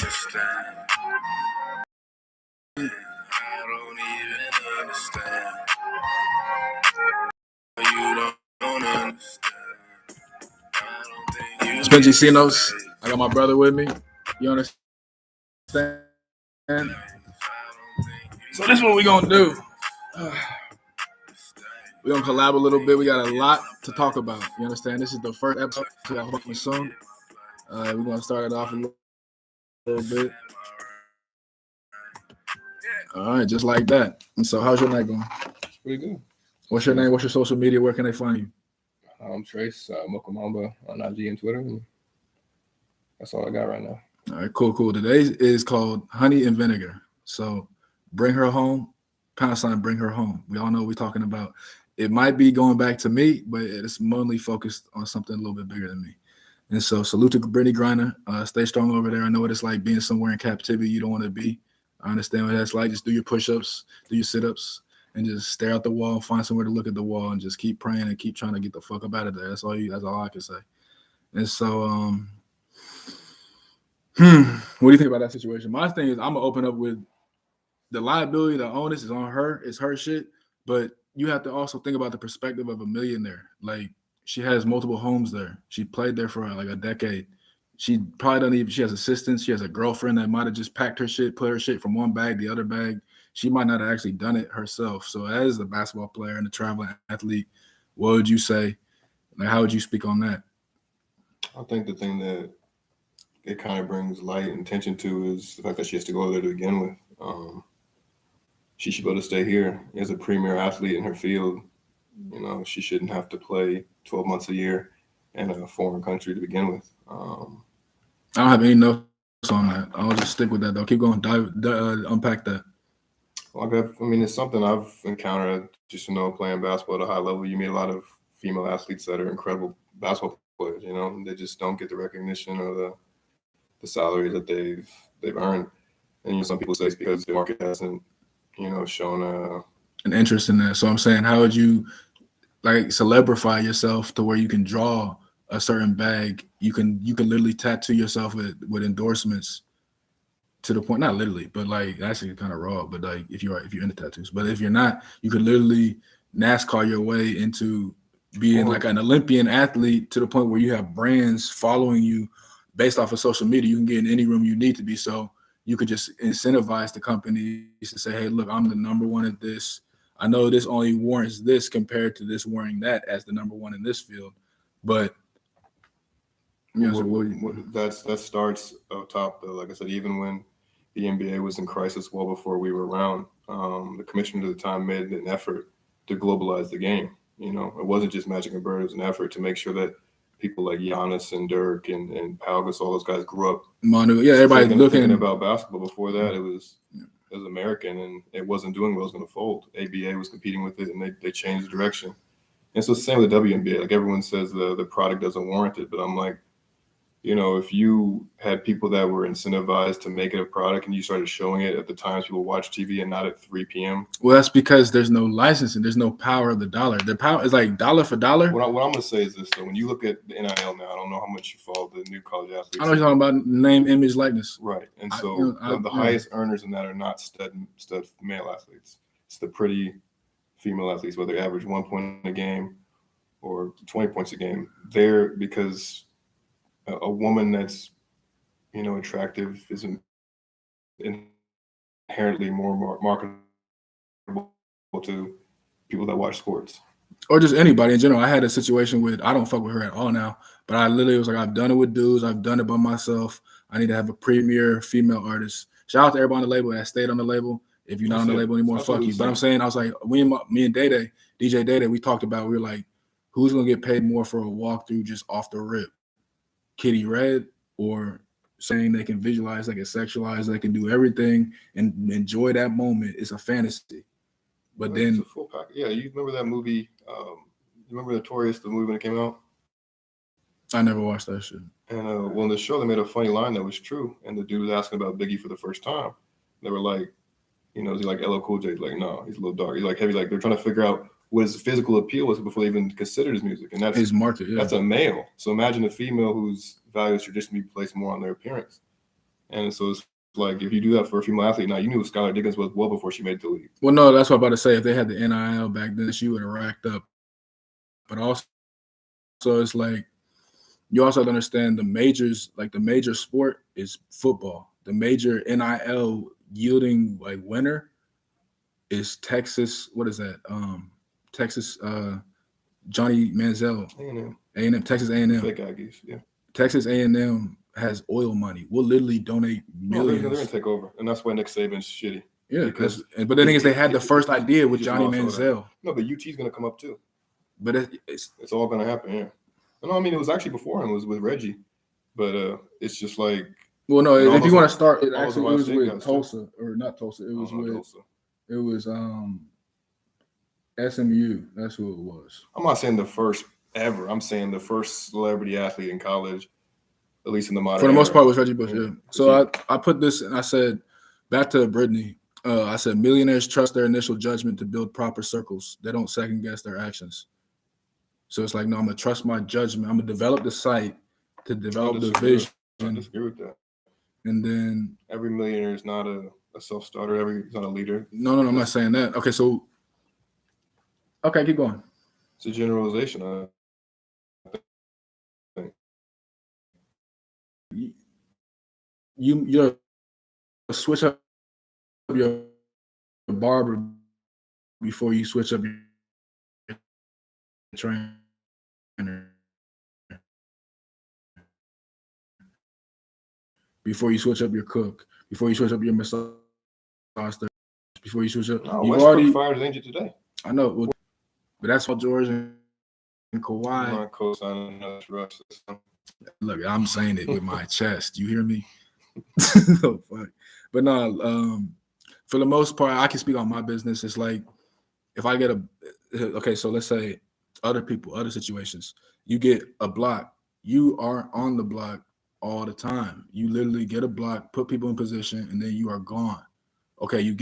understand. I don't even understand. You don't understand. It's Bengi Cinos. I got my brother with me. You understand? So this is what we're gonna do. We're gonna collab a little bit. We got a lot to talk about. You understand? This is the first episode that hopefully soon. We're gonna start it off a little bit. All right, just like that. And so, how's your night going? Pretty good. What's your name? What's your social media? Where can they find you? I'm Trace Mokomamba on IG and Twitter. And that's all I got right now. All right, cool. Today is called Honey and Vinegar. So, bring her home. # bring her home. We all know what we're talking about. It might be going back to me, but it's mainly focused on something a little bit bigger than me. And so, salute to Brittany Griner. Stay strong over there. I know what it's like being somewhere in captivity you don't want to be. I understand what that's like. Just do your push-ups, do your sit-ups, and just stare out the wall. Find somewhere to look at the wall and just keep praying and keep trying to get the fuck up out of there. That's all I can say. And so, what do you think about that situation? My thing is, I'm gonna open up with the liability, the onus is on her. It's her shit, but you have to also think about the perspective of a millionaire. Like, she has multiple homes there. She played there for like a decade. She probably doesn't even, she has assistants. She has a girlfriend that might have just packed her shit, put her shit from one bag, the other bag. She might not have actually done it herself. So as a basketball player and a traveling athlete, what would you say? Like, how would you speak on that? I think the thing that it kind of brings light and attention to is the fact that she has to go there to begin with. She should be able to stay here as a premier athlete in her field. You know, she shouldn't have to play 12 months a year in a foreign country to begin with. I don't have any notes on that. I'll just stick with that, though. Keep going. Unpack that. Well, it's something I've encountered just, playing basketball at a high level. You meet a lot of female athletes that are incredible basketball players, they just don't get the recognition or the salary that they've earned. And, some people say it's because the market hasn't, shown an interest in that. So I'm saying, how would you celebrify yourself to where you can draw a certain bag? You can literally tattoo yourself with endorsements to the point, not literally, but actually kind of raw. But if you're into tattoos, but if you're not, you could literally NASCAR your way into being like an Olympian athlete to the point where you have brands following you based off of social media. You can get in any room you need to be. So you could just incentivize the companies to say, hey, look, I'm the number one at this. I know this only warrants this compared to this wearing that as the number one in this field. But that starts up top, though. Like I said, even when the NBA was in crisis well before we were around, the commissioner at the time made an effort to globalize the game. It wasn't just Magic and Bird. It was an effort to make sure that people like Giannis and Dirk and Pau Gasol, those guys grew up. Manu, everybody thinking about basketball. Before that, it was American, and it wasn't doing well. It was going to fold. ABA was competing with it, and they changed the direction. And so same with the WNBA. Like, everyone says the product doesn't warrant it, but I'm like, if you had people that were incentivized to make it a product and you started showing it at the times people watch TV and not at 3 p.m. Well, that's because there's no licensing. There's no power of the dollar. The power is like dollar for dollar. What I'm going to say is this, though. When you look at the NIL now, I don't know how much you follow the new college athletes. I know you're talking about name, image, likeness. Right. And so the highest earners in that are not stud male athletes. It's the pretty female athletes, whether they average 1 point a game or 20 points a game. They're because a woman that's, attractive is inherently more marketable to people that watch sports. Or just anybody in general. I had a situation with, I don't fuck with her at all now, but I literally was like, I've done it with dudes. I've done it by myself. I need to have a premier female artist. Shout out to everybody on the label that stayed on the label. If you're not on the label anymore, fuck you. But I'm saying, I was like, me and DJ Day, we talked about, we were like, who's going to get paid more for a walkthrough just off the rip? Kitty Red, or saying they can visualize, they can sexualize, they can do everything and enjoy that moment. It's a fantasy. But then it's a full pack. Yeah, you remember that movie? You remember Notorious, the movie when it came out? I never watched that shit. And in the show, they made a funny line that was true. And the dude was asking about Biggie for the first time. They were like, is he like LL Cool J? He's like, no, he's a little dark. He's like heavy. Like, they're trying to figure out what his physical appeal was before they even considered his music. And that's his market. Yeah. That's a male. So imagine a female whose values traditionally be placed more on their appearance. And so it's like if you do that for a female athlete now, you knew Skylar Diggins was well before she made the league. Well, no, that's what I'm about to say. If they had the NIL back then, she would have racked up. But also, it's like you also have to understand the majors, like the major sport is football. The major NIL yielding like winner is Texas. What is that? Texas. Johnny Manziel. A&M. Texas A&M. Fake Aggies. Yeah. Texas A&M has oil money. We'll literally donate millions. They're gonna take over, and that's why Nick Saban's shitty. Yeah, but the thing is, they had the first idea with Johnny Manziel. No, but UT's gonna come up too. But it's all gonna happen. Yeah. No, I mean it was actually before him. It was with Reggie, but it's just like. Well, no, if you want to start, it was with Tulsa or not Tulsa. It was with Tulsa. It was SMU. That's who it was. I'm not saying the first ever. I'm saying the first celebrity athlete in college, at least in the modern. For the most part, was Reggie Bush. Yeah. So I put this and I said back to Brittany. I said millionaires trust their initial judgment to build proper circles. They don't second guess their actions. So it's like, no, I'm gonna trust my judgment. I'm gonna develop the site to develop the vision. I disagree with that. And then every millionaire is not a self-starter. He's not a leader. No, I'm not saying that. Okay, so keep going. It's a generalization. You switch up your barber before you switch up your trainer. Before you switch up your cook, before you switch up your massage therapist, before you switch up, you've already fired Angel today. I know, but that's all George and Kawhi. I'm not co-signing another rush. Look, I'm saying it with my chest. You hear me? So funny. But no, for the most part, I can speak on my business. It's like if I get so let's say other situations, you get a block, you aren't on the block all the time. You literally get a block, put people in position, and then you are gone. Okay, you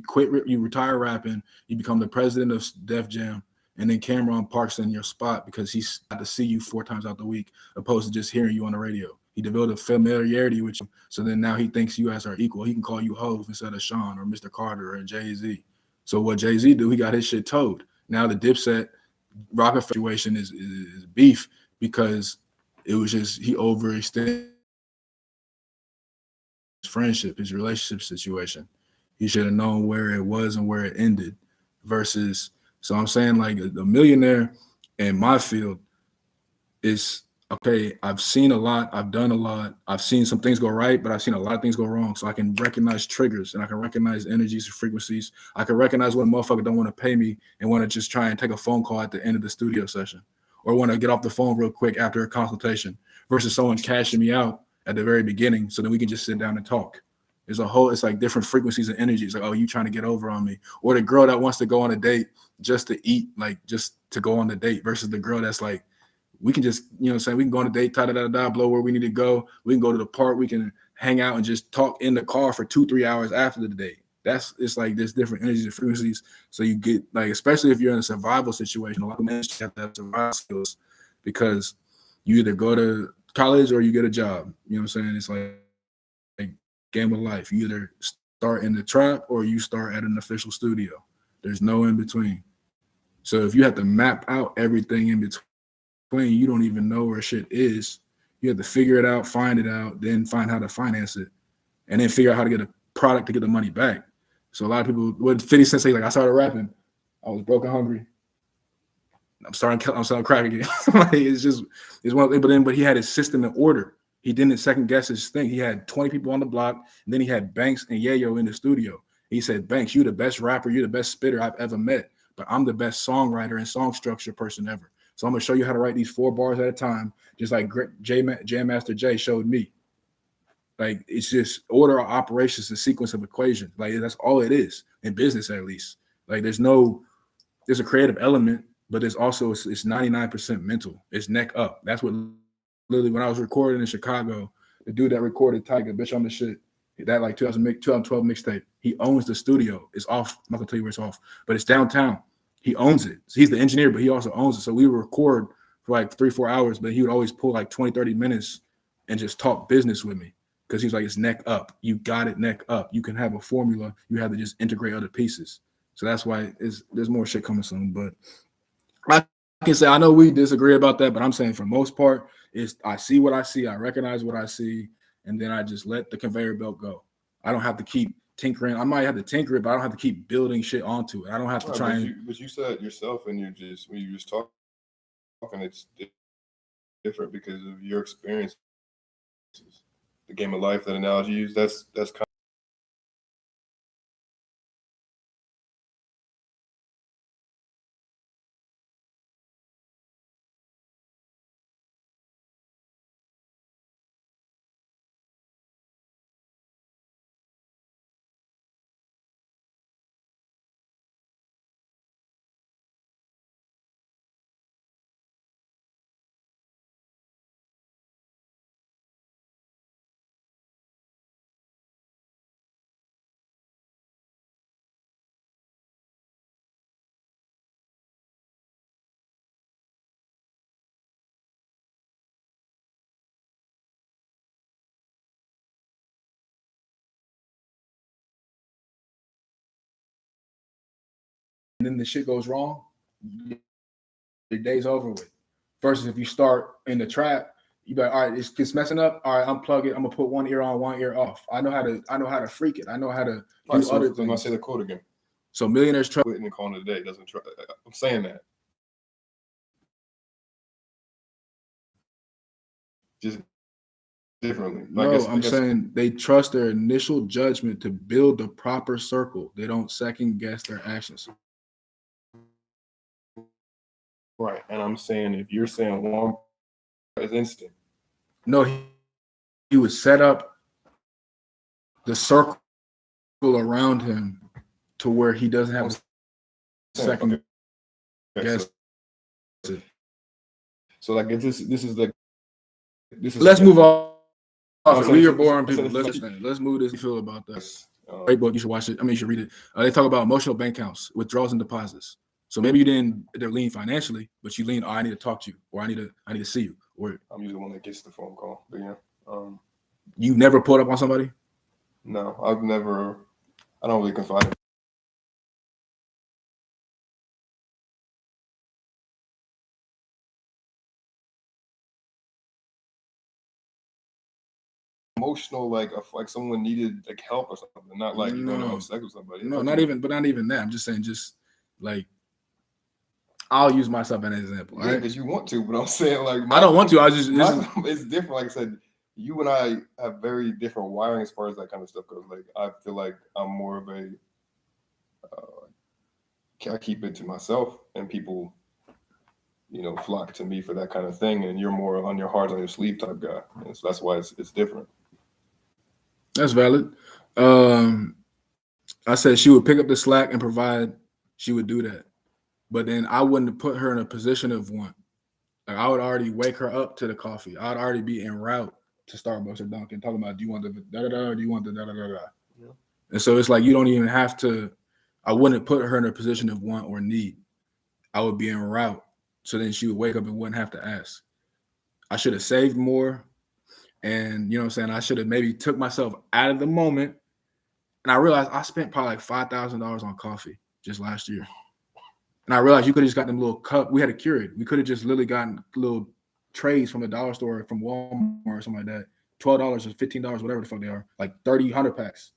quit, you retire rapping, you become the president of Def Jam, and then Cameron parks in your spot because he's got to see you 4 times out the week, opposed to just hearing you on the radio. He developed a familiarity with you, so then now he thinks you guys are equal. He can call you Hove instead of Sean or Mr. Carter or Jay-Z. So what Jay-Z do, he got his shit towed. Now the Dipset Rockefeller situation is beef because it was just he overextended his friendship, his relationship situation. He should have known where it was and where it ended versus, so I'm saying like the millionaire in my field is, okay, I've seen a lot, I've done a lot, I've seen some things go right, but I've seen a lot of things go wrong. So I can recognize triggers and I can recognize energies and frequencies. I can recognize when a motherfucker don't want to pay me and want to just try and take a phone call at the end of the studio session or want to get off the phone real quick after a consultation versus someone cashing me out at the very beginning so then we can just sit down and talk. It's like different frequencies and energies. Like, oh, you trying to get over on me. Or the girl that wants to go on a date just to eat, like just to go on the date versus the girl that's like, we can just, you know what I'm saying, we can go on a date, blow where we need to go. We can go to the park. We can hang out and just talk in the car for 2-3 hours after the date. It's like there's different energies and frequencies. So you get like, especially if you're in a survival situation, a lot of men have to have survival skills because you either go to college or you get a job. You know what I'm saying? It's like game of life. You either start in the trap or you start at an official studio. There's no in between. So if you have to map out everything in between, you don't even know where shit is. You have to figure it out, find it out, then find how to finance it, and then figure out how to get a product to get the money back. So a lot of people, what 50 Cent say, like, I started rapping, I was broke and hungry. I'm selling crack again. Like, it's one thing, but he had his system in order. He didn't second guess his thing. He had 20 people on the block, and then he had Banks and Yayo in the studio. He said, Banks, you're the best rapper, you're the best spitter I've ever met, but I'm the best songwriter and song structure person ever. So I'm gonna show you how to write these 4 bars at a time, just like Jam Master Jay showed me. Like, it's just order of operations, the sequence of equations. Like, that's all it is in business, at least. Like, there's a creative element, but there's also it's 99% mental. It's neck up. That's what literally when I was recording in Chicago, the dude that recorded Tiger, Bitch on the Shit, that like 2012 mixtape, he owns the studio. It's off. I'm not gonna tell you where it's off, but it's downtown. He owns it. So he's the engineer, but he also owns it. So we would record for like 3-4 hours, but he would always pull like 20-30 minutes and just talk business with me because he's like, it's neck up. You got it neck up. You can have a formula. You have to just integrate other pieces. So that's why there's more shit coming soon. But I can say I know we disagree about that, but I'm saying for most part, is I see what I see, I recognize what I see, and then I just let the conveyor belt go. I don't have to keep tinkering. I might have to tinker it, but I don't have to keep building shit onto it. I don't have to try but you said yourself, and when you just talking, it's different because of your experiences. The game of life, that analogy you use, that's kind and then the shit goes wrong, the day's over with. Versus if you start in the trap, you be like, all right, it's messing up. All right, unplug it. I'm gonna put one ear on, one ear off. I know how to freak it. I know how to do other things. I say the quote again. So millionaires trust quitting and calling it a day doesn't try. I'm saying that. Just differently. No, I'm saying they trust their initial judgment to build the proper circle. They don't second guess their actions. Right. And I'm saying if you're saying one is instant. No, he would set up the circle around him to where he doesn't have a second guess. So like this is let's move on. We are boring people. Let's move this. You feel about that? Great book. You should watch it. I mean, you should read it. They talk about emotional bank accounts, withdrawals and deposits. So maybe you didn't lean financially, but you lean. Oh, I need to talk to you, or I need to see you. Or I'm usually the one that gets the phone call. But yeah, you never pulled up on somebody? No, I don't really confide in emotional, like someone needed like help or something, not like you want to have sex with somebody. No, not even that. I'm just saying, just like I'll use myself as an example. Yeah, because you want to, but I'm saying like I don't want to. I just it's different. Like I said, you and I have very different wiring as far as that kind of stuff goes. Like I feel like I'm more of a I keep it to myself, and people, flock to me for that kind of thing. And you're more on your heart, on your sleeve type guy, and so that's why it's different. That's valid. I said she would pick up the slack and provide. She would do that, but then I wouldn't put her in a position of want. Like I would already wake her up to the coffee. I'd already be en route to Starbucks or Dunkin', talking about, do you want the da da da, or do you want the da da da da? Yeah. And so it's like you don't even have to. I wouldn't put her in a position of want or need. I would be en route, so then she would wake up and wouldn't have to ask. I should have saved more, and you know what I'm saying. I should have maybe took myself out of the moment. And I realized I spent probably like $5,000 on coffee just last year. And I realized you could have just got them little cup. We had a Cureton. We could have just literally gotten little trays from the dollar store, from Walmart or something like that. $12 or $15, whatever the fuck they are. Like 30, 100 packs.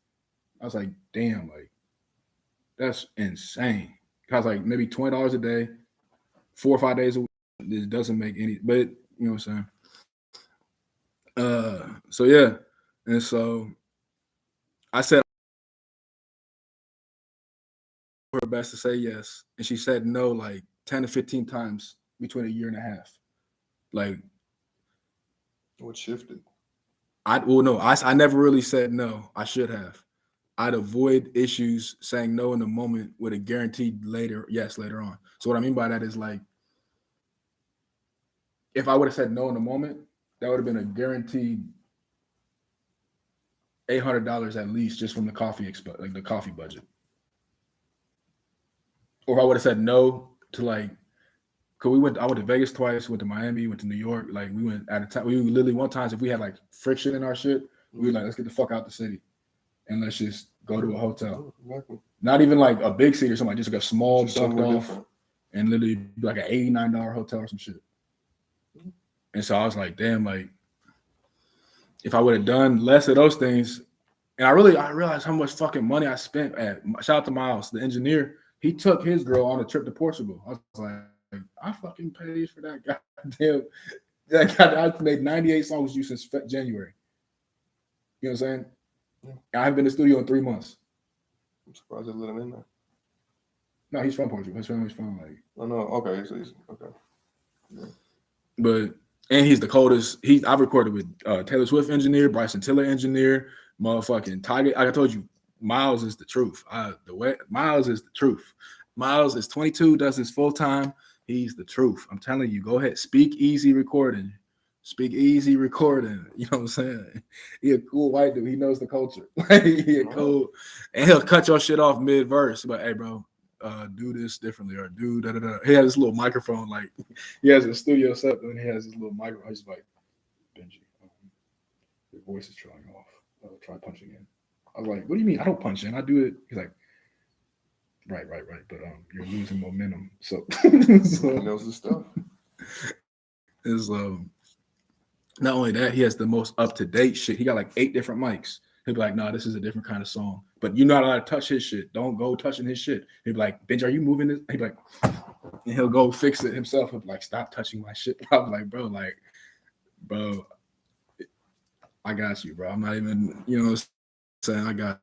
I was like, damn, like, that's insane. I was like, maybe $20 a day, 4 or 5 days a week. This doesn't make any, but you know what I'm saying? So yeah. And so I said her best to say yes, and she said no like 10 to 15 times between a year and a half. Like, what shifted? I never really said no. I should have. I'd avoid issues saying no in the moment with a guaranteed yes later on. So what I mean by that is, like, if I would have said no in the moment, that would have been a guaranteed $800 at least just from the coffee the coffee budget. Or if I would have said no to, like, cause I went to Vegas twice, went to Miami, went to New York. Like, we went at a time. We literally one time, if we had like friction in our shit, We were like, let's get the fuck out the city and let's just go to a hotel. Exactly. Not even like a big city or something, just like a small Just ducked somewhere off different. and literally be like an $89 hotel or some shit. And so I was like, damn, like if I would have done less of those things, and I realized how much fucking money I spent at shout out to Miles, the engineer. He took his girl on a trip to Portugal. I was like, I fucking paid for that goddamn. I made 98 songs with you since January. You know what I'm saying? Yeah. I haven't been to the studio in 3 months. I'm surprised they let him in there. No, he's from Portugal. His family's from like. Oh no, okay, so he's okay. Yeah. But and he's the coldest. I've recorded with Taylor Swift engineer, Bryson Tiller engineer, motherfucking Tiger. Like I told you, Miles is the truth. Miles is the truth. Miles is 22, does this full time. He's the truth. I'm telling you, go ahead. Speak Easy Recording. Speak Easy Recording. You know what I'm saying? He a cool white dude. He knows the culture. He a cool, and he'll cut your shit off mid verse. But hey, bro, do this differently or do da da da. He has this little microphone, like he has a studio set, and he has this little microphone. He's like, Benji, your voice is trying off. Try punching in. I was like, what do you mean? I don't punch in. I do it. He's like, right. But you're losing momentum. So, He knows his stuff. Is not only that, he has the most up to date shit. He got like 8 different mics. He'll be like, nah, this is a different kind of song. But you're not allowed to touch his shit. Don't go touching his shit. He'll be like, Benji, are you moving this? He'll be like, and he'll go fix it himself. He'll be like, stop touching my shit. I'm like, bro, I got you, bro. I'm not even, you know what I'm saying? I got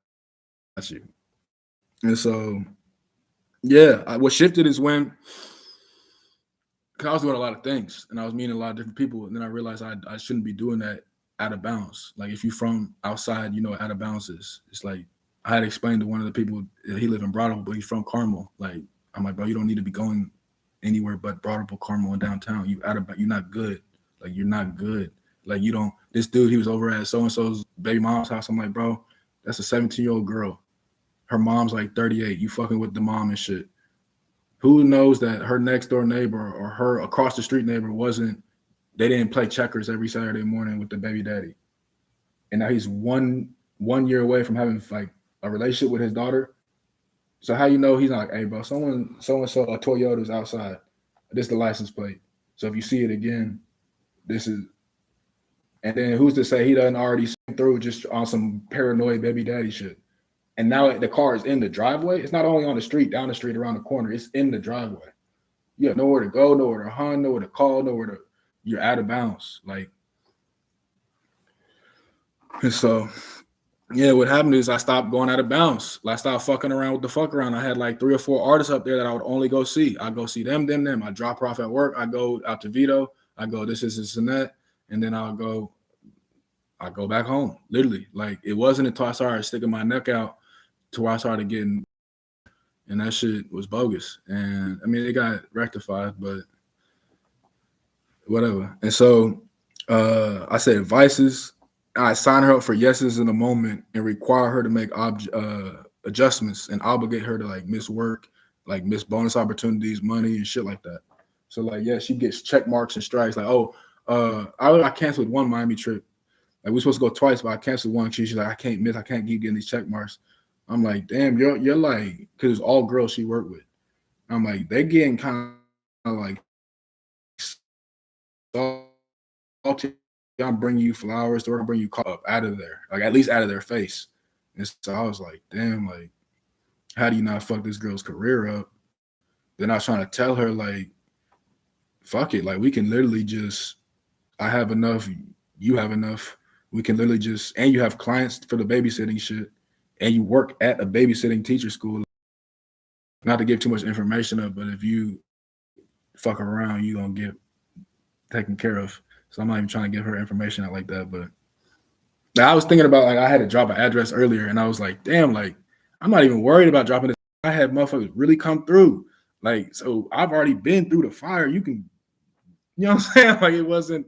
you. And so, yeah, what shifted is when, because I was doing a lot of things and I was meeting a lot of different people. And then I realized I shouldn't be doing that out of bounds. Like if you from outside, you know, out of bounds is. It's like I had explained to one of the people, he lived in Broadwell, but he's from Carmel. Like, I'm like, bro, you don't need to be going anywhere but Broadwell, Carmel, and downtown. You're not good. Like, you're not good. Like, you don't, this dude, he was over at so-and-so's baby mom's house. I'm like, bro, that's a 17-year-old girl. Her mom's like 38. You fucking with the mom and shit. Who knows that her next door neighbor or her across the street neighbor they didn't play checkers every Saturday morning with the baby daddy. And now he's one year away from having like a relationship with his daughter. So how you know he's not like, hey, bro, someone so-and-so a Toyota's outside. This is the license plate. So if you see it again, this is, and then who's to say he doesn't already see through just on some paranoid baby daddy shit. And now the car is in the driveway. It's not only on the street, down the street, around the corner. It's in the driveway. You have nowhere to go, nowhere to hunt, nowhere to call, you're out of bounds. Like, and so, yeah, what happened is I stopped going out of bounds. I stopped fucking around with the fuck around. I had like 3 or 4 artists up there that I would only go see. I go see them. I drop her off at work. I go out to Vito. I go this, and that. And then I go back home. Literally. Like, it wasn't until I started sticking my neck out to where I started getting, and that shit was bogus. And I mean, it got rectified, but whatever. And so I said vices. I signed her up for yeses in a moment and require her to make adjustments and obligate her to like miss work, like miss bonus opportunities, money, and shit like that. So like, yeah, she gets check marks and strikes. Like, I canceled one Miami trip. Like, we were supposed to go twice, but I canceled one. She's like, I can't keep getting these check marks. I'm like, damn, you're like, because it's all girls she worked with. I'm like, they're getting kind of like salty. I'm bringing you flowers. They're gonna bring you up out of there, like at least out of their face. And so I was like, damn, like, how do you not fuck this girl's career up? Then I was trying to tell her, like, fuck it, like, we can literally just, I have enough, you have enough. We can literally just, and you have clients for the babysitting shit. And you work at a babysitting teacher school. Not to give too much information up, but if you fuck around, you gonna get taken care of. So I'm not even trying to give her information out like that. But now I was thinking about, like, I had to drop an address earlier, and I was like, damn, like, I'm not even worried about dropping this. I had motherfuckers really come through. Like, so I've already been through the fire. You can, you know what I'm saying? Like, it wasn't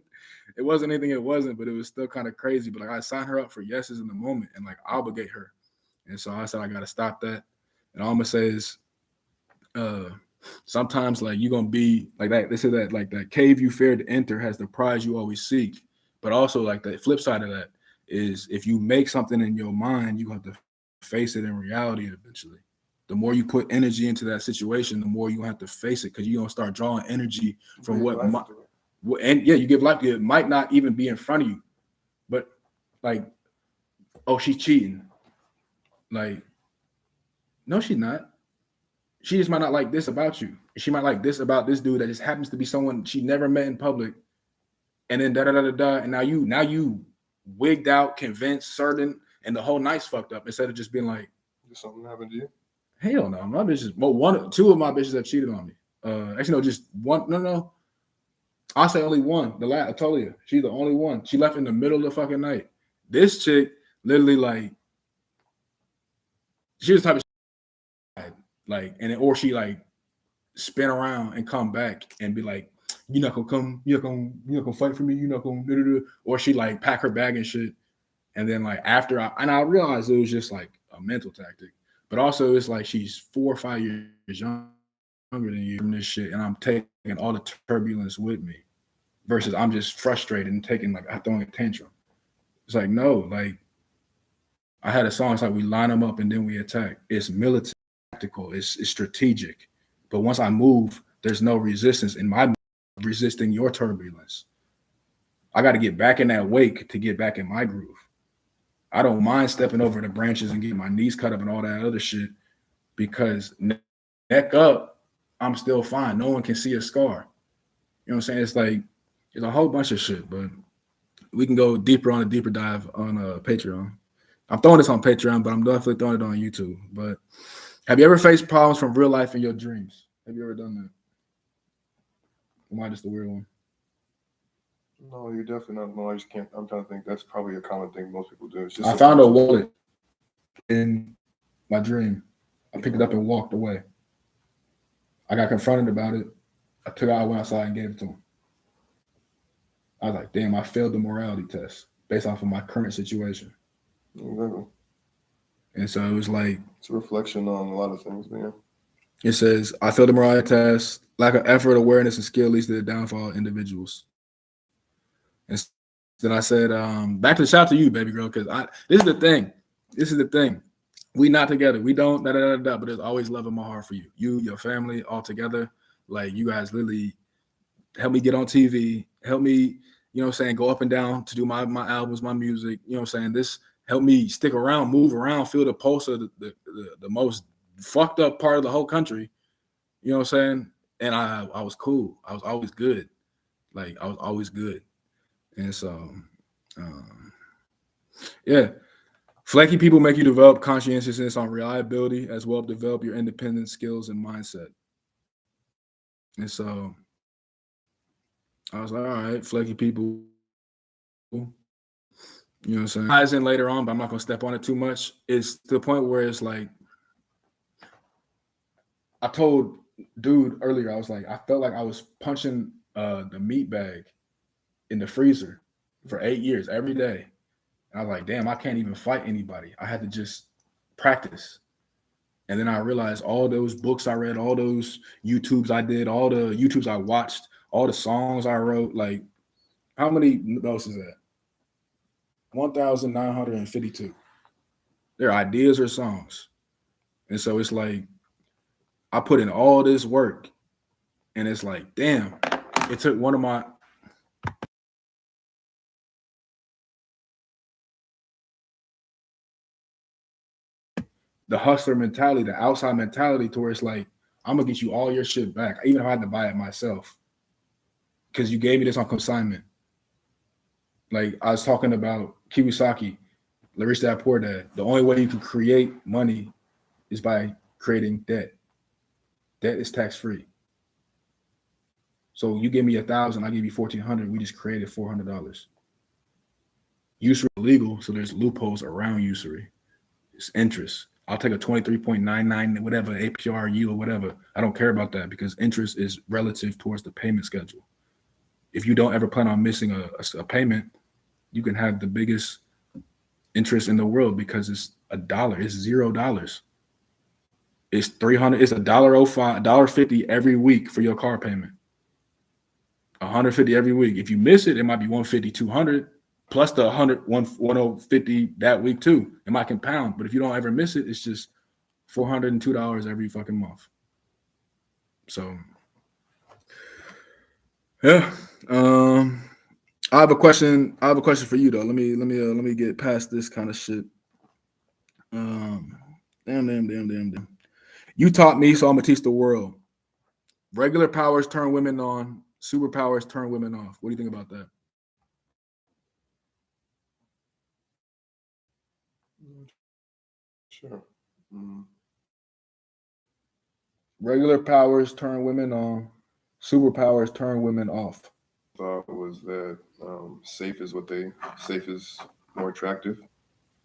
anything it wasn't, but it was still kind of crazy. But like, I signed her up for yeses in the moment and like obligate her. And so I said, I got to stop that. And all I'm going to say is, sometimes like you're going to be like that. They say that like that cave you fear to enter has the prize you always seek. But also like the flip side of that is if you make something in your mind, you have to face it in reality eventually. The more you put energy into that situation, the more you have to face it because you're gonna start drawing energy from and yeah, you give life. It might not even be in front of you, but like, oh, she's cheating. Like, no, she's not. She just might not like this about you. She might like this about this dude that just happens to be someone she never met in public. And then da da da da da. And now you wigged out, convinced, certain, and the whole night's fucked up instead of just being like, did something happen to you? hell no, my bitches. Well, two of my bitches have cheated on me. Actually, no, just one. No. I'll say only one. I told you, she's the only one. She left in the middle of the fucking night. This chick literally like, she was the type of like, and then, or she like spin around and come back and be like, you're not gonna come, you're not gonna fight for me, you're not gonna, or she like pack her bag and shit. And then like after I realized it was just like a mental tactic, but also it's like she's 4 or 5 years younger than you from this shit, and I'm taking all the turbulence with me, versus I'm just frustrated and taking like I'm throwing a tantrum. It's like no, like I had a song. It's like we line them up and then we attack. It's military, tactical. It's strategic. But once I move, there's no resistance in my resisting your turbulence. I got to get back in that wake to get back in my groove. I don't mind stepping over the branches and getting my knees cut up and all that other shit because neck up, I'm still fine. No one can see a scar. You know what I'm saying? It's like, it's a whole bunch of shit, but we can go deeper on a deeper dive on Patreon. I'm throwing this on Patreon, but I'm definitely throwing it on YouTube. But have you ever faced problems from real life in your dreams? Have you ever done that? Am I just a weird one? No, you're definitely not. No, I just can't. I'm trying to think. That's probably a common thing most people do. It's just I found a wallet in my dream. I picked it up and walked away. I got confronted about it. I took it out, went outside and gave it to him. I was like, damn, I failed the morality test based off of my current situation. Exactly. And so it was like, it's a reflection on a lot of things, man. It says, I failed the morality test. Lack of effort, awareness, and skill leads to the downfall of individuals. And then I said, back to the shout to you, baby girl, because this is the thing. We not together. We don't, but there's always love in my heart for you. You, your family, all together. Like, you guys literally help me get on TV, help me, you know what I'm saying, go up and down to do my albums, my music, you know what I'm saying? This help me stick around, move around, feel the pulse of the most fucked up part of the whole country. You know what I'm saying? And I was cool. I was always good. Like, I was always good. And so, yeah. Flaky people make you develop conscientiousness on reliability as well as develop your independent skills and mindset. And so I was like, all right, flaky people. You know what I'm saying? Ties in later on, but I'm not going to step on it too much. It's to the point where it's like, I told dude earlier, I was like, I felt like I was punching the meat bag in the freezer for 8 years every day. And I was like, damn, I can't even fight anybody. I had to just practice. And then I realized all those books I read, all those YouTubes I did, all the YouTubes I watched, all the songs I wrote, like, how many notes is that? 1,952. They're ideas or songs. And so it's like, I put in all this work, and it's like, damn, it took one of my the hustler mentality, the outside mentality, to where it's like, I'm gonna get you all your shit back, even if I had to buy it myself, because you gave me this on consignment. Like I was talking about Kiyosaki, Rich Dad Poor Dad. The only way you can create money is by creating debt. Debt is tax free. So you give me 1,000, I give you 1,400. We just created $400. Usury is illegal, so there's loopholes around usury. It's interest. I'll take a 23.99, whatever, APR, or whatever. I don't care about that because interest is relative towards the payment schedule. If you don't ever plan on missing a payment, you can have the biggest interest in the world because it's $1. It's $0. It's $300. It's $1.05, $1.50 every week for your car payment. $150 every week. If you miss it, it might be $150, $200. plus the 150 that week too. It might compound, but if you don't ever miss it, it's just $402 every fucking month. So yeah. I have a question for you though. Let me get past this kind of shit. Damn. You taught me, so I'm gonna teach the world. Regular powers turn women on, superpowers turn women off. What do you think about that? Sure. Regular powers turn women on, superpowers turn women off. Thought was that safe is more attractive.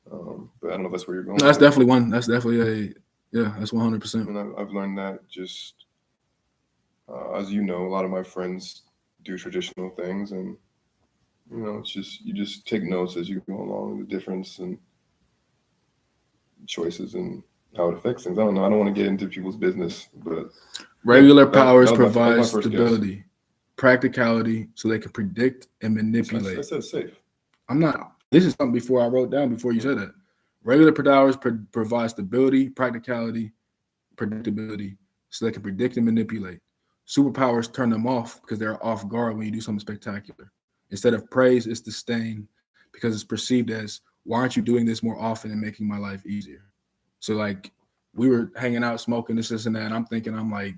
But I don't know if that's where you're going. That's definitely one. That's definitely that's 100%. And I've learned that just as you know, a lot of my friends do traditional things, and it's just you just take notes as you go along, the difference and choices and how it affects things. I don't know. I don't want to get into people's business, but regular powers provide stability, practicality, so they can predict and manipulate. I said safe. I'm not. This is something before I wrote down before you said that. Regular powers provide stability, practicality, predictability, so they can predict and manipulate. Superpowers turn them off because they're off guard when you do something spectacular. Instead of praise, it's disdain because it's perceived as, why aren't you doing this more often and making my life easier? So like we were hanging out, smoking this and that, and I'm thinking I'm like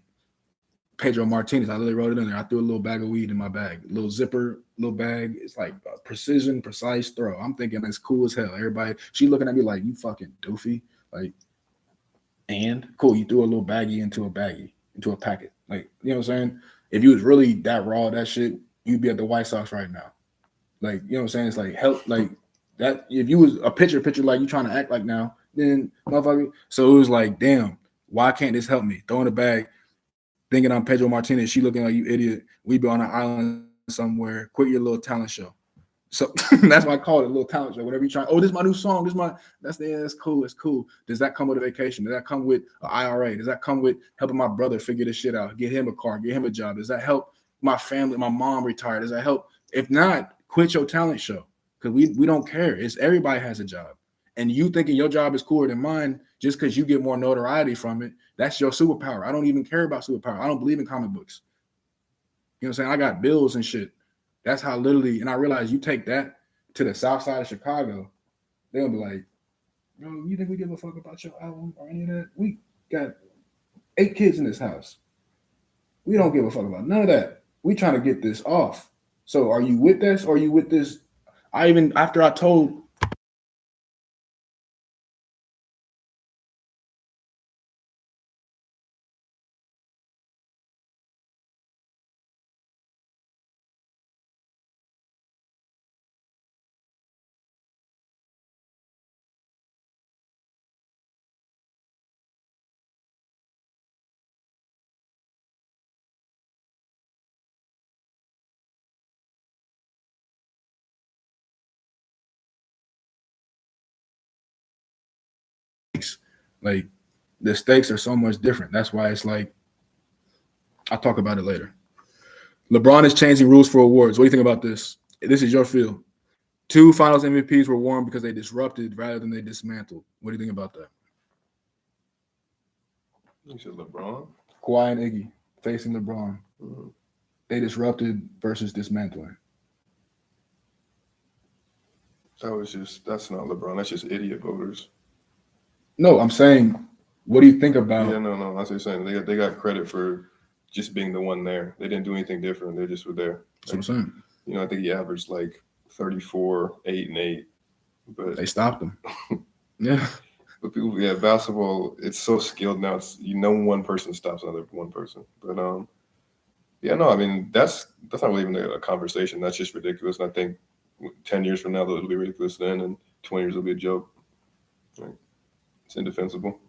Pedro Martinez. I literally wrote it in there. I threw a little bag of weed in my bag, little zipper, little bag. It's like a precise throw. I'm thinking it's cool as hell. Everybody, she looking at me like, you fucking doofy. Like, and cool, you threw a little baggie into a packet. Like, you know what I'm saying? If you was really that raw, that shit, you'd be at the White Sox right now. Like, you know what I'm saying? It's like help, like that. If you was a pitcher like you trying to act like now, then motherfucker. So it was like, damn, why can't this help me? Throwing a bag, thinking I'm Pedro Martinez. She looking like you idiot. We be on an island somewhere. Quit your little talent show. So that's why I call it a little talent show. Whatever you try. Oh, this is my new song. That's cool. It's cool. Does that come with a vacation? Does that come with an IRA? Does that come with helping my brother figure this shit out? Get him a car, get him a job. Does that help my family? My mom retired. Does that help? If not, quit your talent show. Because we don't care. It's everybody has a job. And you thinking your job is cooler than mine just because you get more notoriety from it, that's your superpower. I don't even care about superpower. I don't believe in comic books. You know what I'm saying? I got bills and shit. That's how literally, and I realize you take that to the south side of Chicago, they'll be like, bro, you think we give a fuck about your album or any of that? We got 8 kids in this house. We don't give a fuck about none of that. We trying to get this off. So are you with this or are you with this? After I told like the stakes are so much different. That's why it's like, I'll talk about it later. LeBron is changing rules for awards. What do you think about this? This is your field. 2 finals MVPs were won because they disrupted rather than they dismantled. What do you think about that? You said LeBron? Kawhi and Iggy facing LeBron. Mm-hmm. They disrupted versus dismantling. That's not LeBron. That's just idiot voters. No, I'm saying, what do you think about? Yeah, no. That's what you're saying. They got credit for just being the one there. They didn't do anything different. They just were there. That's what I'm saying. I think he averaged like 34, 8, and 8. But they stopped him. Yeah. But people, basketball, it's so skilled now. It's one person stops another one person. But I mean that's not really even a conversation. That's just ridiculous. And I think 10 years from now it'll be ridiculous then, and 20 years will be a joke. Like, it's indefensible.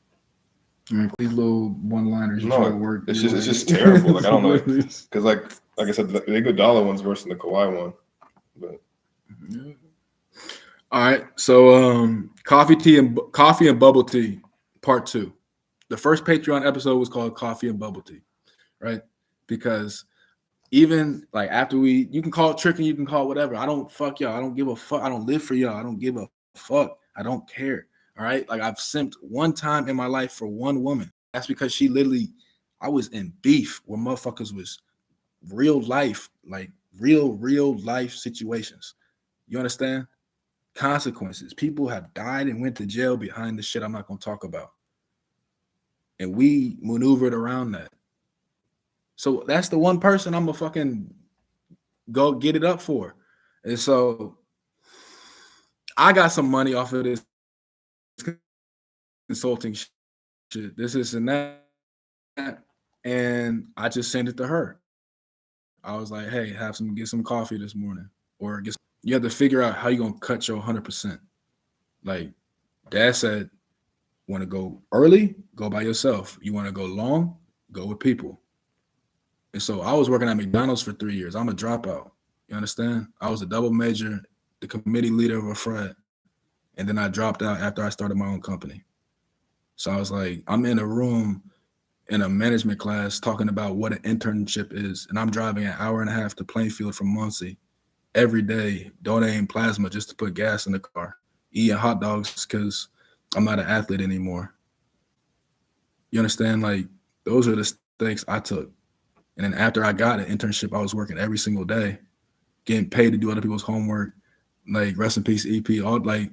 I mean, these little one-liners you try to work. It's just terrible. Like I don't know, because like I said, the Iguodala one's worse than the Kawhi one. But yeah. All right, so coffee and bubble tea, part 2. The first Patreon episode was called Coffee and Bubble Tea, right? Because even like after you can call it tricking, you can call it whatever. I don't fuck y'all. I don't give a fuck. I don't live for y'all. I don't give a fuck. I don't care. All right. Like I've simped one time in my life for one woman. That's because she literally, I was in beef where motherfuckers was real life, like real life situations. You understand? Consequences. People have died and went to jail behind the shit I'm not gonna talk about. And we maneuvered around that. So that's the one person I'm gonna fucking go get it up for. And so I got some money off of this consulting shit. This is and that. And I just sent it to her. I was like, hey, get some coffee this morning. Or you have to figure out how you're gonna cut your 100%. Like dad said, want to go early, go by yourself. You want to go long, go with people. And so I was working at McDonald's for 3 years. I'm a dropout. You understand? I was a double major, the committee leader of a frat, and then I dropped out after I started my own company. So I was like, I'm in a room in a management class talking about what an internship is, and I'm driving an hour and a half to Plainfield from Muncie every day, donating plasma just to put gas in the car, eating hot dogs because I'm not an athlete anymore. You understand? Like, those are the stakes I took. And then after I got an internship, I was working every single day, getting paid to do other people's homework. Like, rest in peace, EP, all like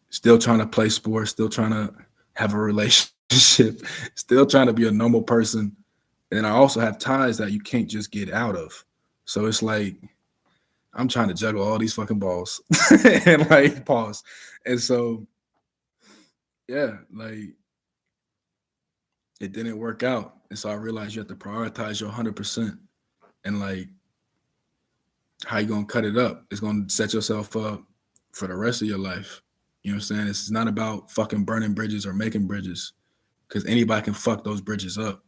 still trying to play sports, still trying to have a relationship, still trying to be a normal person. And then I also have ties that you can't just get out of. So it's like I'm trying to juggle all these fucking balls and like pause. And so, yeah, like it didn't work out. And so I realized you have to prioritize your 100%. And like, how you gonna cut it up? It's gonna set yourself up for the rest of your life. You know what I'm saying? It's not about fucking burning bridges or making bridges, because anybody can fuck those bridges up.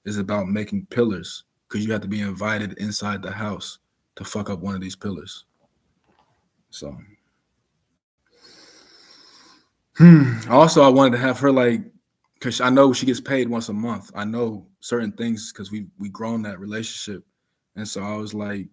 It's about making pillars, because you have to be invited inside the house to fuck up one of these pillars. So, also I wanted to have her like, because I know she gets paid once a month. I know certain things because we grown that relationship, and so I was like,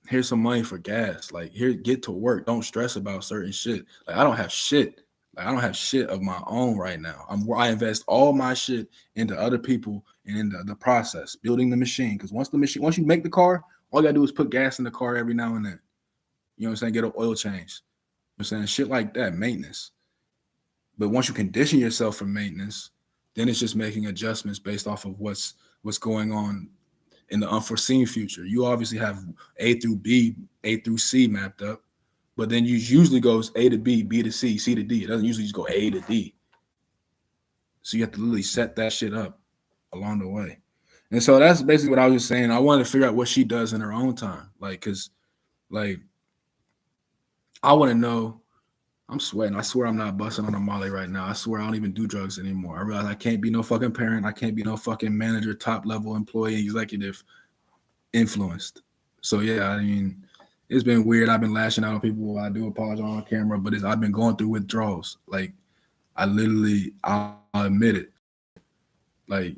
here's some money for gas. Like, here, get to work. Don't stress about certain shit. Like, I don't have shit. Like, I don't have shit of my own right now. I invest all my shit into other people and in the process, building the machine. Because once you make the car, all you gotta do is put gas in the car every now and then. You know what I'm saying? Get an oil change. You know what I'm saying? Shit like that, maintenance. But once you condition yourself for maintenance, then it's just making adjustments based off of what's going on in the unforeseen future. You obviously have A through B, A through C mapped up, but then you usually goes A to B, B to C, C to D. It doesn't usually just go A to D. So you have to literally set that shit up along the way. And so that's basically what I was just saying. I wanted to figure out what she does in her own time. Like, cause like I want to know. I'm sweating. I swear I'm not busting on a molly right now. I swear I don't even do drugs anymore. I realize I can't be no fucking parent. I can't be no fucking manager, top level employee, executive influenced. So yeah, I mean, it's been weird. I've been lashing out on people. I do apologize on camera, but I've been going through withdrawals. Like, I'll admit it. Like,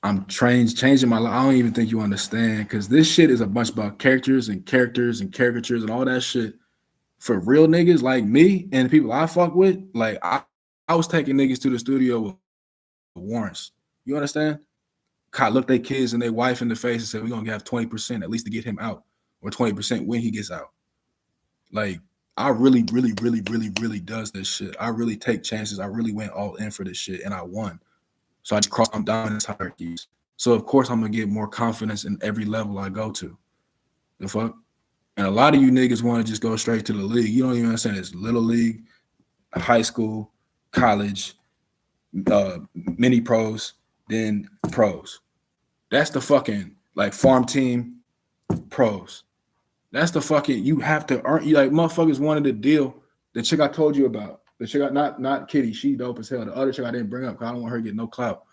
I'm changing my life. I don't even think you understand, because this shit is a bunch about characters and caricatures and all that shit. For real niggas like me and the people I fuck with, like I was taking niggas to the studio with warrants. You understand? God looked their kids and their wife in the face and said, we're gonna have 20% at least to get him out, or 20% when he gets out. Like, I really does this shit. I really take chances. I really went all in for this shit and I won. So I just crossed them dominance hierarchies. So of course I'm gonna get more confidence in every level I go to. The fuck? And a lot of you niggas want to just go straight to the league. You don't even understand it's little league, high school, college, mini pros, then pros. That's the fucking like farm team pros. That's the fucking, you have to earn. You like motherfuckers wanted the deal. The chick I told you about. The chick not Kitty. She dope as hell. The other chick I didn't bring up because I don't want her to get no clout.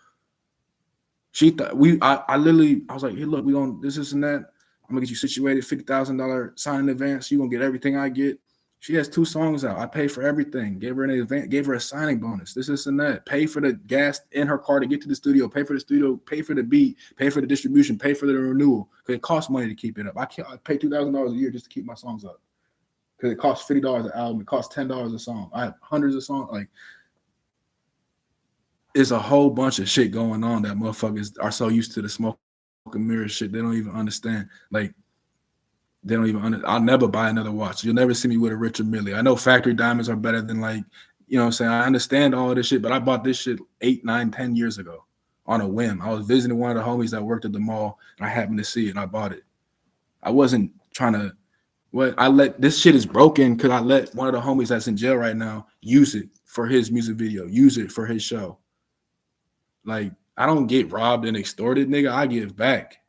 She thought I literally, I was like, hey, look, we gonna this and that. I'm gonna get you situated, $50,000 signing advance. You gonna get everything I get. She has 2 songs out. I paid for everything. Gave her an event. Gave her a signing bonus. This, and that. Pay for the gas in her car to get to the studio. Pay for the studio. Pay for the beat. Pay for the distribution. Pay for the renewal. Because it costs money to keep it up. I pay $2,000 a year just to keep my songs up. Because it costs $50 an album. It costs $10 a song. I have hundreds of songs. Like, it's a whole bunch of shit going on that motherfuckers are so used to the smoke and mirror shit. They don't even understand. Like, they don't even I'll never buy another watch. You'll never see me with a Richard Mille. I know factory diamonds are better than, like, you know what I'm saying? I understand all of this shit, but I bought this shit 8, 9, 10 years ago on a whim. I was visiting one of the homies that worked at the mall, and I happened to see it, and I bought it. I wasn't trying to this shit is broken because I let one of the homies that's in jail right now use it for his music video, use it for his show. Like, I don't get robbed and extorted, nigga. I give back.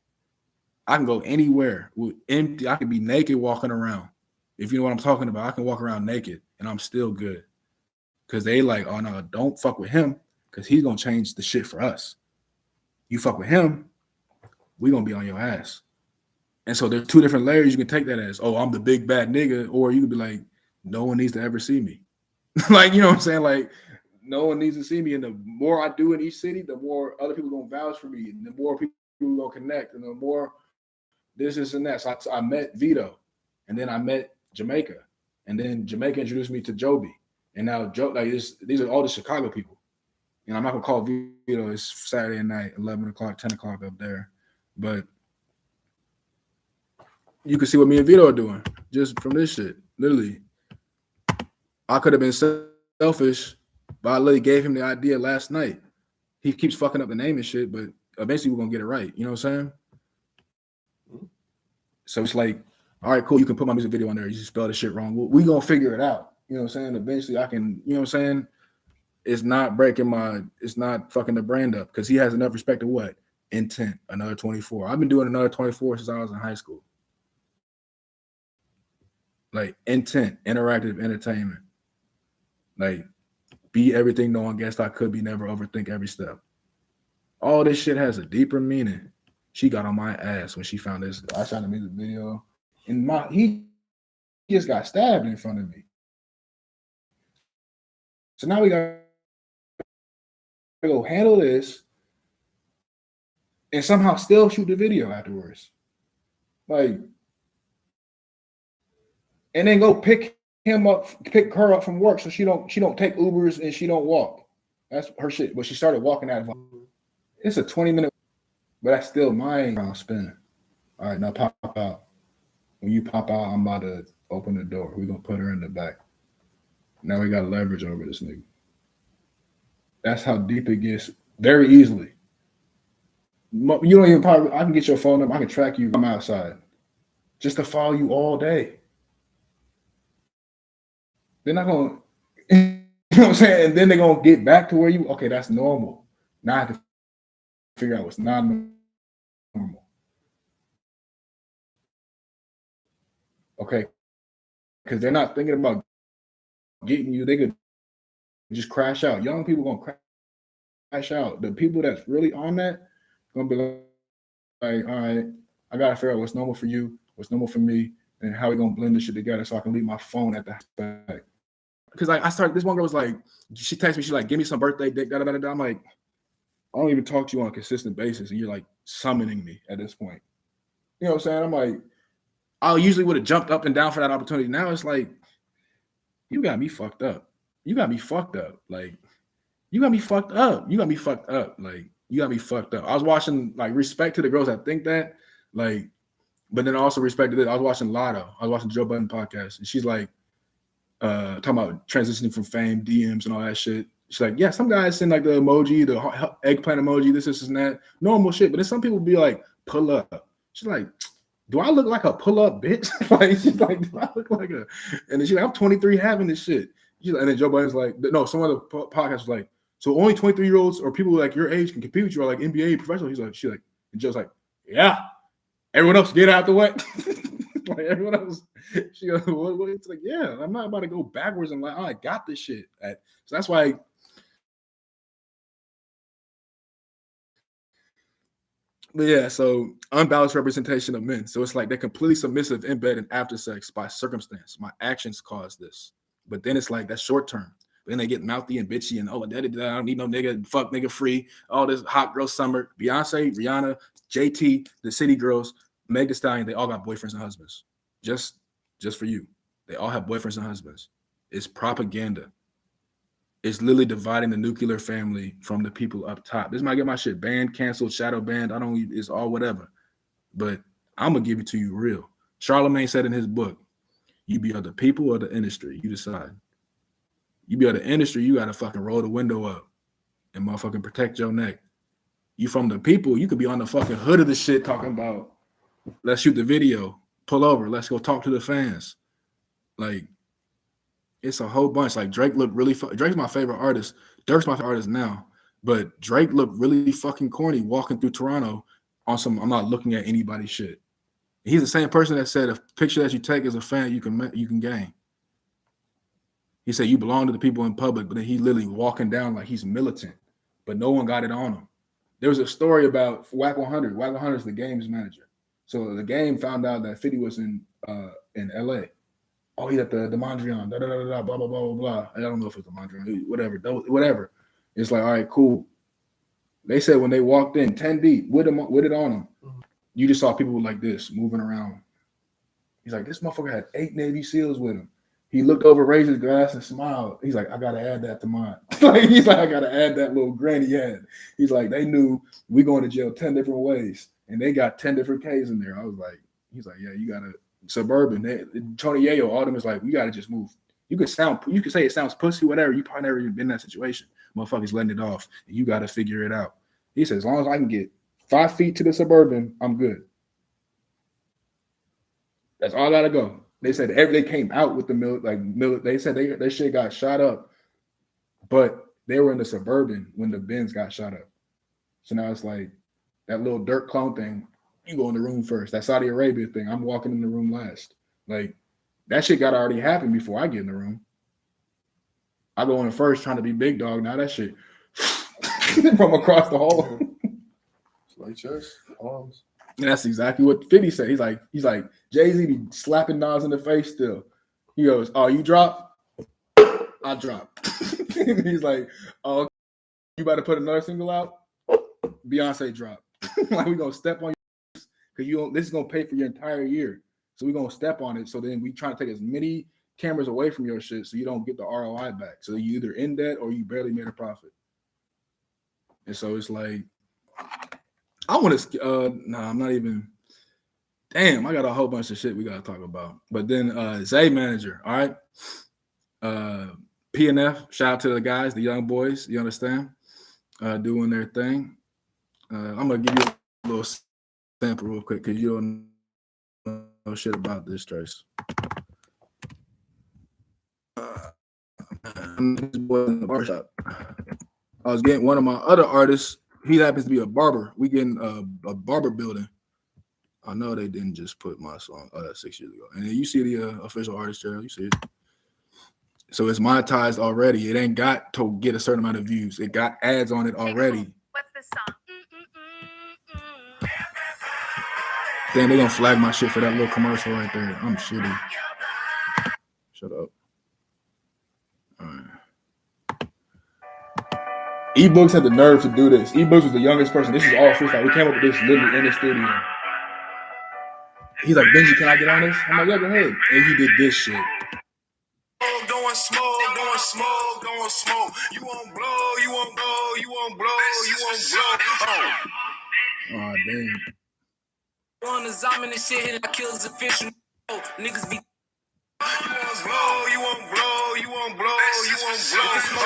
I can go anywhere with empty. I can be naked walking around. If you know what I'm talking about, I can walk around naked and I'm still good. Because they like, oh no, don't fuck with him because he's going to change the shit for us. You fuck with him, we going to be on your ass. And so there's 2 different layers you can take that as. Oh, I'm the big bad nigga. Or you could be like, no one needs to ever see me. Like, you know what I'm saying? Like, no one needs to see me. And the more I do in each city, the more other people going to vouch for me. And the more people going to connect. And the more this and that. So I met Vito, and then I met Jamaica, and then Jamaica introduced me to Joby, and now these are all the Chicago people. And I'm not gonna call Vito. It's Saturday night, 11 o'clock, 10 o'clock up there, but you can see what me and Vito are doing just from this shit. Literally, I could have been selfish, but I literally gave him the idea last night. He keeps fucking up the name and shit, but eventually we're gonna get it right. You know what I'm saying? So it's like, all right, cool. You can put my music video on there. You just spell the shit wrong. We gonna figure it out. You know what I'm saying? Eventually I can, you know what I'm saying? It's not it's not fucking the brand up because he has enough respect to what? Intent, another 24. I've been doing another 24 since I was in high school. Like, intent, interactive entertainment. Like, be everything no one guessed I could be, never overthink every step. All this shit has a deeper meaning. She got on my ass when she found this. I shot a music video, and he just got stabbed in front of me. So now we gotta go handle this and somehow still shoot the video afterwards. Like, and then go pick her up from work so she don't take Ubers and she don't walk. That's her shit. But she started walking out. It's a 20-minute, but that's still my spin. All right, now pop out. When you pop out, I'm about to open the door. We're gonna put her in the back. Now we got leverage over this nigga. That's how deep it gets very easily. You don't even probably, I can get your phone number, I can track you. I'm outside. Just to follow you all day. They're not gonna, you know what I'm saying? And then they're gonna get back to where you, okay, that's normal. Now I have to figure out what's not normal. Okay. Because they're not thinking about getting you, they could just crash out. Young people gonna crash out. The people that's really on that gonna be like, all right, I gotta figure out what's normal for you, what's normal for me, and how we gonna blend this shit together so I can leave my phone at the back. Because I started, this one girl was like, she texted me, she's like, give me some birthday dick, da da da da. I'm like, I don't even talk to you on a consistent basis, and you're like summoning me at this point. You know what I'm saying? I'm like, I usually would have jumped up and down for that opportunity. Now it's like, you got me fucked up. You got me fucked up. Like, you got me fucked up. You got me fucked up. Like, you got me fucked up. I was watching, like, respect to the girls that think that, like, but then also respect to this. I was watching Lotto. I was watching Joe Budden podcast, and she's like, talking about transitioning from fame, DMs, and all that shit. She's like, yeah, some guys send like the emoji, the eggplant emoji, this and that, normal shit. But then some people be like, pull up. She's like, do I look like a pull-up bitch? Like, she's like, do I look like a? And then she's like, I'm 23 having this shit. She's like, and then Joe Biden's like, no, some other podcast was like, so only 23-year-olds or people like your age can compete with you, or like NBA professionals. She's like, and Joe's like, yeah, everyone else get out the way. Like, everyone else, she goes, what? It's like, yeah, I'm not about to go backwards and like, oh, I got this shit. So that's why. But yeah, so unbalanced representation of men. So it's like they're completely submissive in bed and after sex by circumstance. My actions caused this. But then it's like that's short term. Then they get mouthy and bitchy and I don't need no nigga, fuck nigga free, all this hot girl summer. Beyonce, Rihanna, JT, the city girls, Meg Thee Stallion, they all got boyfriends and husbands. Just for you. They all have boyfriends and husbands. It's propaganda. It's literally dividing the nuclear family from the people up top. This might get my shit banned, canceled, shadow banned. I don't. It's all whatever. But I'm gonna give it to you real. Charlemagne said in his book, "You be of the people or the industry. You decide. You be of the industry. You gotta fucking roll the window up and motherfucking protect your neck. You from the people. You could be on the fucking hood of the shit talking about, let's shoot the video, pull over, let's go talk to the fans. Like, it's a whole bunch. Like Drake looked really. Drake's my favorite artist. Dirk's my favorite artist now, but Drake looked really fucking corny walking through Toronto on some. I'm not looking at anybody's shit. He's the same person that said a picture that you take as a fan you can gain. He said you belong to the people in public, but then he literally walking down like he's militant, but no one got it on him. There was a story about Whack 100. Whack 100 is the game's manager. So the game found out that 50 was in LA. Oh, he's at the Mondrian, blah, blah, blah, blah, blah. I don't know if it's the Mondrian, whatever. It's like, all right, cool. They said when they walked in 10 deep with it on them, you just saw people like this moving around. He's like, this motherfucker had 8 Navy SEALs with him. He looked over, raised his glass, and smiled. He's like, I got to add that to mine. He's like, I got to add that little grin he had. He's like, they knew we going to jail 10 different ways, and they got 10 different Ks in there. I was like, he's like, yeah, you got to. Suburban, Tony Yayo, all them is like, we gotta just move. You could say it sounds pussy, whatever. You probably never even been in that situation. Motherfuckers letting it off, and you gotta figure it out. He said, as long as I can get 5 feet to the Suburban, I'm good. That's all I gotta go. They said they came out with the they said their shit got shot up, but they were in the Suburban when the Benz got shot up. So now it's like that little dirt clone thing. You go in the room first. That Saudi Arabia thing. I'm walking in the room last. Like, that shit got to already happen before I get in the room. I go in first trying to be big dog. Now that shit from across the hall. Like chest, arms. And that's exactly what 50 said. He's like, Jay-Z be slapping Nas in the face still. He goes, oh, you drop? I drop. He's like, oh, you about to put another single out? Beyonce drop. Like, we going to step on because this is gonna pay for your entire year. So we're gonna step on it. So then we try to take as many cameras away from your shit so you don't get the ROI back. So you either in debt or you barely made a profit. And so it's like, I want to I'm not even damn, I got a whole bunch of shit we gotta talk about. But then Zay manager, all right. PNF, shout out to the guys, the young boys, you understand? Doing their thing. I'm gonna give you a little sample real quick because you don't know shit about this, Trace. In the barbershop. I was getting one of my other artists. He happens to be a barber. We getting a barber building. I know they didn't just put my song. Oh, that's 6 years ago. And then you see the official artist channel. You see it. So it's monetized already. It ain't got to get a certain amount of views. It got ads on it already. What's the song? Damn, they gonna flag my shit for that little commercial right there. I'm shitty. Shut up. All right. eBooks had the nerve to do this. eBooks was the youngest person. This is all freestyle. We came up with this literally in the studio. He's like, Benji, can I get on this? I'm like, yeah, go ahead. And he did this shit. Going smoke. You won't blow. Oh, damn. On the Zaman and shit, and I kills official. Niggas be. You won't blow.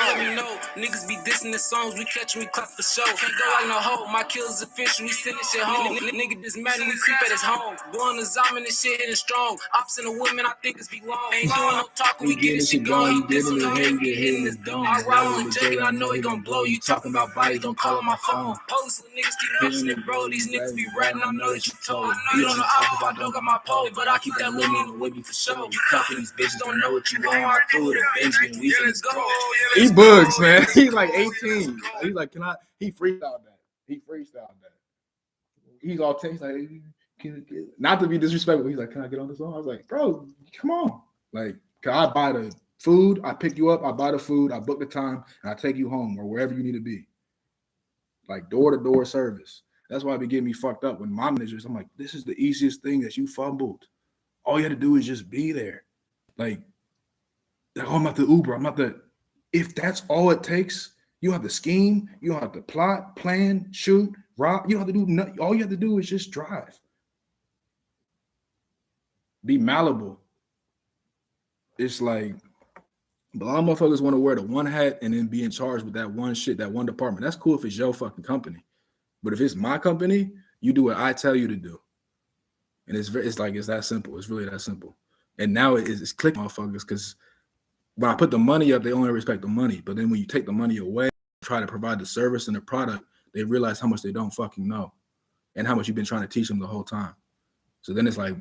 Let me know. Niggas be dissing the songs, we catch me clap for show. Can't go out no hoe, my kills official, we send this shit home. Nigga this mad and we creep at his home. Going to Zaman and shit hitting strong. Ops in the women, I think it's be long. Ain't doing no talking, we getting shit going. You dissing the head, you get hit in his dome. I ride with Jay, I know he gon' blow. You talking about bodies, don't call on my phone. Post when niggas keep pushing it, bro. These niggas be ratting, I know that you told. You don't know if I don't got my pole, but I keep that little nigga with me for sure. You cuffing these bitches, don't know what you want. I threw it at Benji, we finna go. He bugs, man. He's like 18. He's like, he freestyled that. he's all tense. He's like, not to be disrespectful. He's like, can I get on the song? I was like, bro, come on. Like, can I buy the food? I pick you up. I buy the food. I book the time, and I take you home or wherever you need to be. Like door-to-door service. That's why it be getting me fucked up when my managers. I'm like, this is the easiest thing that you fumbled. All you had to do is just be there. Like oh, I'm not the Uber. I'm not the. If that's all it takes, you don't have to scheme. You don't have to plot, plan, shoot, rob. You don't have to do nothing. All you have to do is just drive. Be malleable. It's like, but a lot of motherfuckers want to wear the one hat and then be in charge with that one shit, that one department. That's cool if it's your fucking company. But if it's my company, you do what I tell you to do. And it's that simple. It's really that simple. And now it's clicking motherfuckers because when I put the money up, they only respect the money. But then when you take the money away, try to provide the service and the product, they realize how much they don't fucking know and how much you've been trying to teach them the whole time. So then it's like,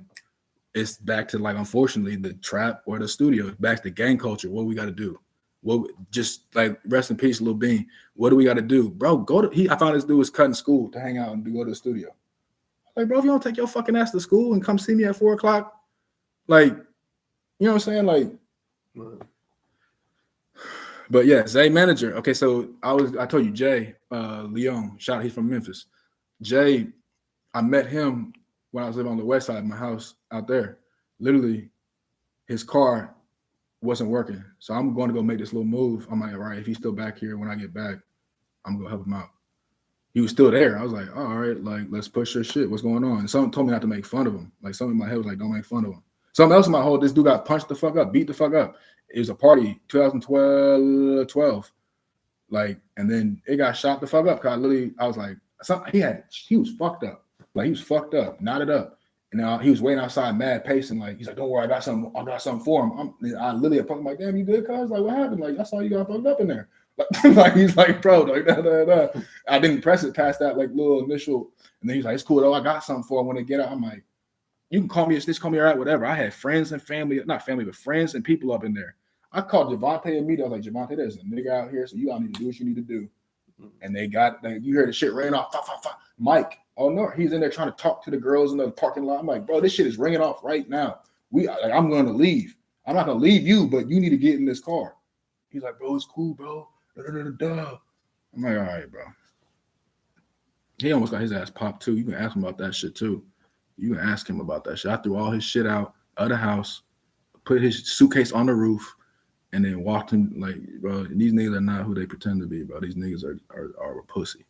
it's back to like, unfortunately, the trap or the studio, back to gang culture. What we got to do? Well, just like rest in peace, Lil Bean. What do we got to do? Bro, I found this dude was cutting school to hang out and go to the studio. Like, bro, if you don't take your fucking ass to school and come see me at 4:00, like, you know what I'm saying? Like, but yeah, Zay manager. Okay, so I told you Jay, Leon, shout out, he's from Memphis. Jay, I met him when I was living on the west side of my house out there. Literally, his car wasn't working. So I'm going to go make this little move. I'm like, all right, if he's still back here when I get back, I'm going to help him out. He was still there. I was like, all right, like, let's push your shit. What's going on? And someone told me not to make fun of him. Like, something in my head was like, don't make fun of him. Something else in my whole, this dude got punched the fuck up, beat the fuck up. It was a party, 2012. Like, and then it got shot the fuck up. Cause I was like, he was fucked up. Like, he was fucked up, knotted up. And he was waiting outside, mad pacing. Like, he's like, don't worry, I got something for him. I literally am like, damn, you good, cuz? Like, what happened? Like, I saw you got fucked up in there. Like, he's like, bro, like, da. I didn't press it past that, like, little initial. And then he's like, it's cool, though. I got something for him when they get out. I'm like, you can call me a snitch, call me all right, whatever. I had friends and family, not family, but friends and people up in there. I called Javante immediately. I was like, Javante, there's a nigga out here, so you all need to do what you need to do. And they got, like, you heard the shit ringing off. Mike, oh no, he's in there trying to talk to the girls in the parking lot. I'm like, bro, this shit is ringing off right now. I'm going to leave. I'm not going to leave you, but you need to get in this car. He's like, bro, it's cool, bro. I'm like, all right, bro. He almost got his ass popped too. You can ask him about that shit too. You can ask him about that shit. I threw all his shit out of the house, put his suitcase on the roof, and then walked him. Like, bro, these niggas are not who they pretend to be, bro. These niggas are a pussy.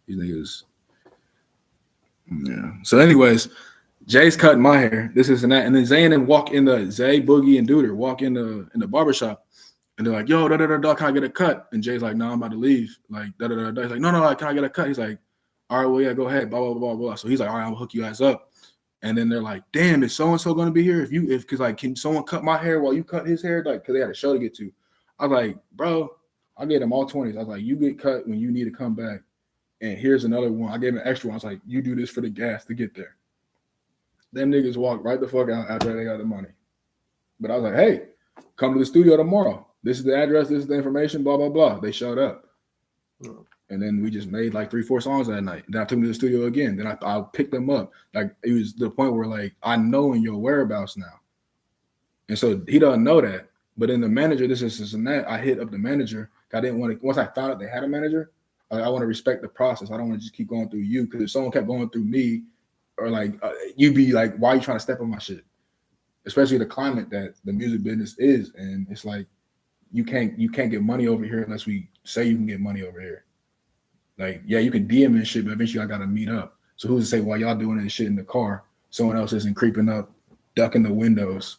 These niggas. Yeah. So, anyways, Jay's cutting my hair. This is and that, and then Zay and them walk in the Zay, Boogie, and Duder walk in the barbershop, and they're like, "Yo, can I get a cut?" And Jay's like, "No, I'm about to leave." Like, He's like, "No, can I get a cut?" He's like, "All right, well, yeah, go ahead." Blah blah blah blah. So he's like, "All right, I'll hook you guys up." And then they're like, "Damn, is so and so going to be here? Because like, can someone cut my hair while you cut his hair? Like, because they had a show to get to." I was like, "Bro, I gave them all 20s. I was like, you get cut when you need to come back. And here's another one. I gave him an extra one. I was like, you do this for the gas to get there." Them niggas walked right the fuck out after they got the money. But I was like, hey, come to the studio tomorrow. This is the address. This is the information, blah, blah, blah. They showed up. And then we just made like 3-4 songs that night. Then I took them to the studio again. Then I picked them up. Like, it was the point where, like, I know your whereabouts now. And so he doesn't know that. But then the manager, this and that, I hit up the manager. I didn't want to, once I found out they had a manager, I want to respect the process. I don't want to just keep going through you, because if someone kept going through me, or like you'd be like, why are you trying to step on my shit? Especially the climate that the music business is, and it's like you can't get money over here unless we say you can get money over here. Like, yeah, you can DM and shit, but eventually I gotta meet up. So who's to say while y'all doing this shit in the car, someone else isn't creeping up, ducking the windows,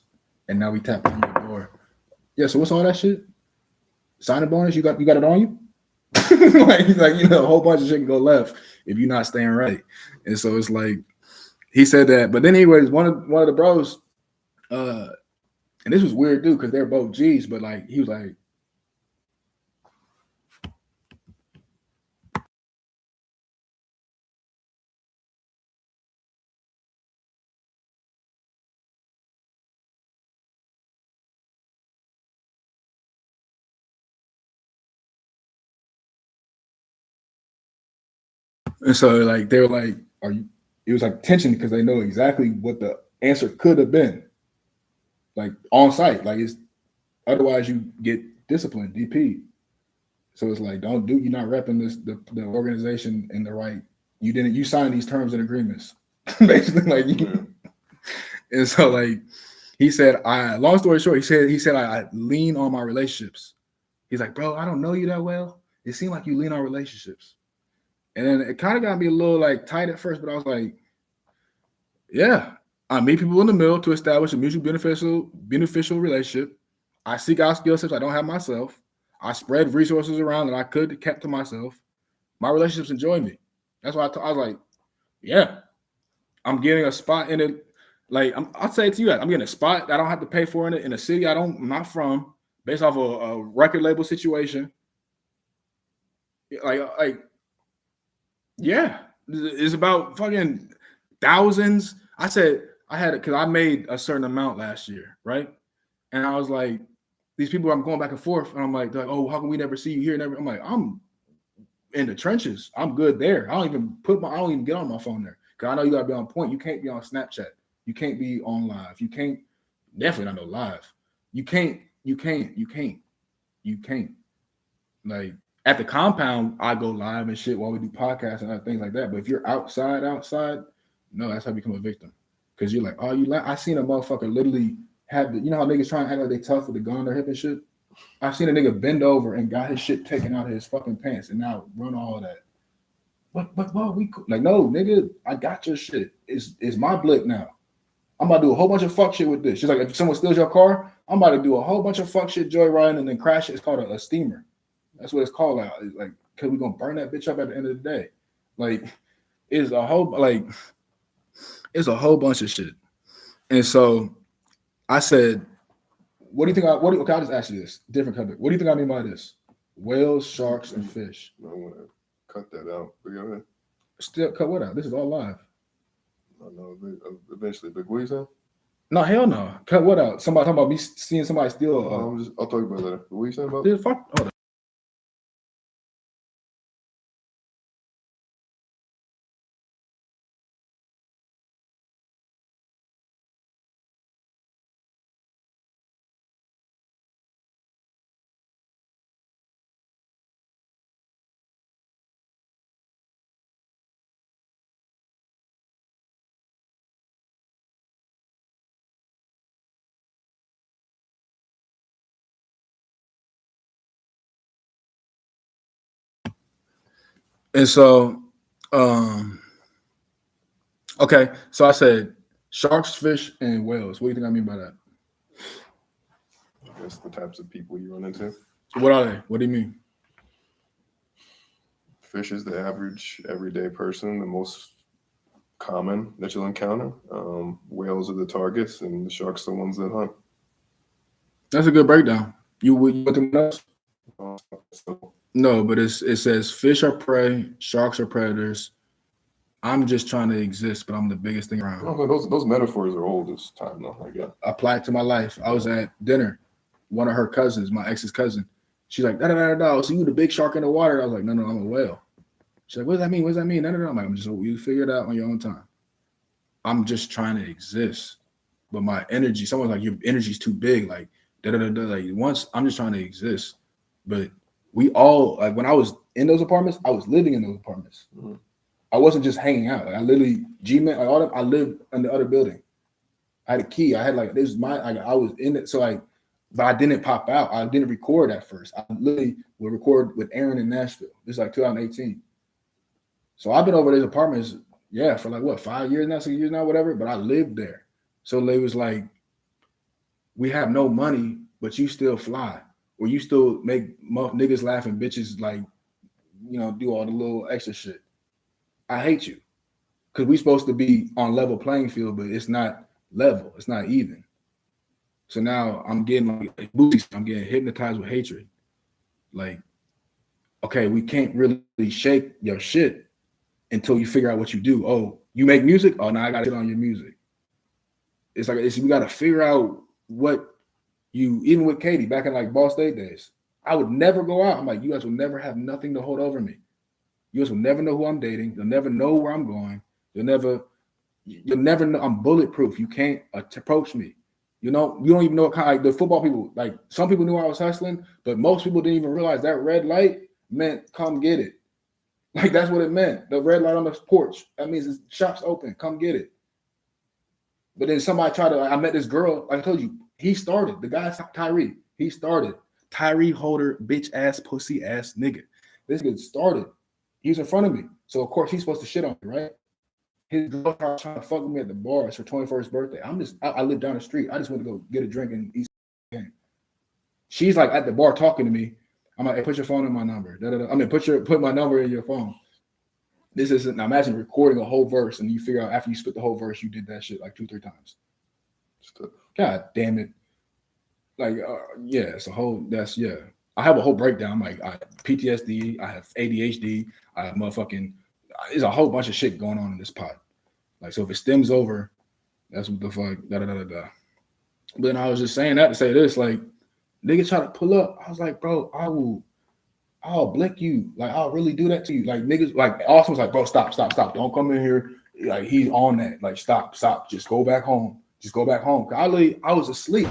and now we tap on your door. Yeah, so what's all that shit? Signing bonus, you got it on you? like, you know, a whole bunch of shit can go left if you're not staying right. And so it's like, he said that. But then anyways, one of the bros, and this was weird, dude, because they're both G's, but like, he was like, and so like, they were like, are you it was like tension because they know exactly what the answer could have been, like on site. Like it's otherwise you get disciplined, DP. So it's like don't do. You're not repping the organization in the right. You signed these terms and agreements, basically like you. And so like he said, long story short, he said I lean on my relationships. He's like, bro, I don't know you that well. It seemed like you lean on relationships. And then it kind of got me a little like tight at first, but I was like, yeah, I meet people in the middle to establish a mutually beneficial relationship. I seek out skill sets I don't have myself. I spread resources around that I could have kept to myself. My relationships enjoy me. That's why I was like, yeah, I'm getting a spot in it. Like I'll say it to you, I'm getting a spot that I don't have to pay for in a city I'm not from, based off a record label situation. Like, yeah, it's about fucking thousands. I said I had it because I made a certain amount last year, right? And I was like, these people I'm going back and forth, and I'm like, oh, how can we never see you here? I'm like, I'm in the trenches. I'm good there. I don't even get on my phone there because I know you gotta be on point. You can't be on Snapchat. You can't be on live. You can't. Definitely not no live. You can't. Like at the compound, I go live and shit while we do podcasts and other things like that. But if you're outside, no, that's how you become a victim. Because you're like, oh, I seen a motherfucker literally have the, you know how niggas trying to act like they tough with the gun on their hip and shit. I've seen a nigga bend over and got his shit taken out of his fucking pants and now run all of that. But we like, no, nigga, I got your shit. It's my blick now. I'm about to do a whole bunch of fuck shit with this. She's like, if someone steals your car, I'm about to do a whole bunch of fuck shit, joyriding, and then crash it. It's called a steamer. That's what it's called. Like, cause we're gonna burn that bitch up at the end of the day. Like, it's a whole bunch of shit. And so I said, what do you think? Okay, I'll just ask you this. Different topic. What do you think I mean by this? Whales, sharks, and fish. I want to cut that out. Still cut what out? This is all live. No, eventually. But what are you saying? No, hell no. Cut what out? Somebody talking about me seeing somebody steal. I'll talk about that later. What are you saying about? Dude, fuck. Hold on. And so, okay. So I said sharks, fish, and whales. What do you think I mean by that? I guess the types of people you run into. What are they? What do you mean? Fish is the average everyday person, the most common that you'll encounter. Whales are the targets, and the sharks are the ones that hunt. That's a good breakdown. You with them else? So, No, but it says fish are prey, sharks are predators. I'm just trying to exist, but I'm the biggest thing around. those metaphors are old as time, though. I guess. Apply it to my life. I was at dinner, one of her cousins, my ex's cousin. She's like, da da da da. So you the big shark in the water? I was like, no, I'm a whale. She's like, what does that mean? What does that mean? No. I'm like, you figure it out on your own time. I'm just trying to exist, but my energy. Someone's like, your energy's too big. Like da da da da. Like once I'm just trying to exist, but we all like when I was in those apartments, I was living in those apartments. Mm-hmm. I wasn't just hanging out. Like I literally G-Man, like all that. I lived in the other building. I had a key. I had like this is my. I was in it. So like, but I didn't pop out. I didn't record at first. I literally would record with Aaron in Nashville. This is like 2018. So I've been over these apartments, yeah, for like what 5 years now, 6 years now, whatever. But I lived there. So it was like, we have no money, but you still fly. Or you still make niggas laugh and bitches like, do all the little extra shit. I hate you. Because we supposed to be on level playing field, but it's not level. It's not even. So now I'm getting I'm getting hypnotized with hatred. Like, okay, we can't really shake your shit until you figure out what you do. Oh, you make music? Oh, now I got to get on your music. It's like, we got to figure out what even with Katie back in like Ball State days, I would never go out. I'm like, you guys will never have nothing to hold over me. You guys will never know who I'm dating. You'll never know where I'm going. You'll never, You'll never know. I'm bulletproof. You can't approach me. You know, you don't even know what kind. Like the football people, like some people knew I was hustling, but most people didn't even realize that red light meant come get it. Like that's what it meant. The red light on the porch. That means the shop's open. Come get it. But then somebody tried to. I met this girl. Like I told you, he started. The guy Tyree. He started. Tyree Holder, bitch ass, pussy ass nigga. This nigga started. He was in front of me, so of course he's supposed to shit on me, right? His girl trying to fuck with me at the bar. It's her 21st birthday. I live down the street. I just went to go get a drink and eat. She's like at the bar talking to me. I'm like, hey, put your phone in my number. I mean, put my number in your phone. This isn't. Now imagine recording a whole verse and you figure out after you spit the whole verse, you did that shit like 2-3 times. God damn it. Like, yeah, it's a whole. That's yeah. I have a whole breakdown. Like, I have PTSD. I have ADHD. I have motherfucking. There's a whole bunch of shit going on in this pot. Like, so if it stems over, that's what the fuck. But then I was just saying that to say this. Like, niggas try to pull up. I was like, bro, I'll blick you. Like, I'll really do that to you. Like, niggas, like, Austin was like, bro, stop. Don't come in here. Like, he's on that. Like, stop. Just go back home. I was asleep.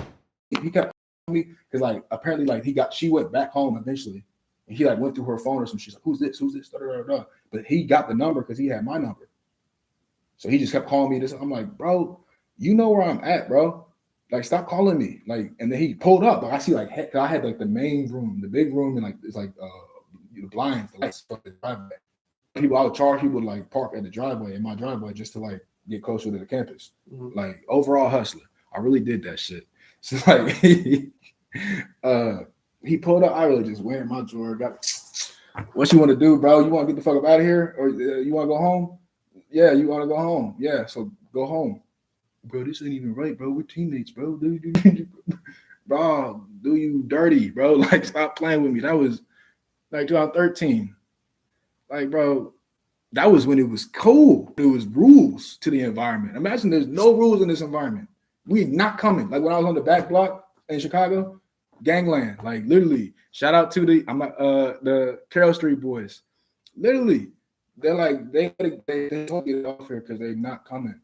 He kept me because like apparently like she went back home eventually and he like went through her phone or some. She's like, who's this? But he got the number because he had my number. So he just kept calling me this. I'm like, bro, you know where I'm at, bro. Like, stop calling me. Like, and then he pulled up. Like, I see like I had like the main room, the big room, and like it's like the blinds, the lights, the driveway. I would charge people to like park at the driveway in my driveway just to like get closer to the campus. Mm-hmm. Like overall hustler. I really did that shit. So like he pulled up. I really just went in my drawer. Got what you want to do, bro? You want to get the fuck up out of here, or you want to go home? Yeah, you want to go home. Yeah, so go home, bro. This ain't even right, bro. We're teammates, bro. Bro, do you dirty, bro? Like, stop playing with me. That was like 2013. Like, bro, that was when it was cool. There was rules to the environment. Imagine there's no rules in this environment. We not coming. Like when I was on the back block in Chicago, gangland. Like literally, shout out to the Carroll Street boys. Literally, they're like they don't get off here because they're not coming.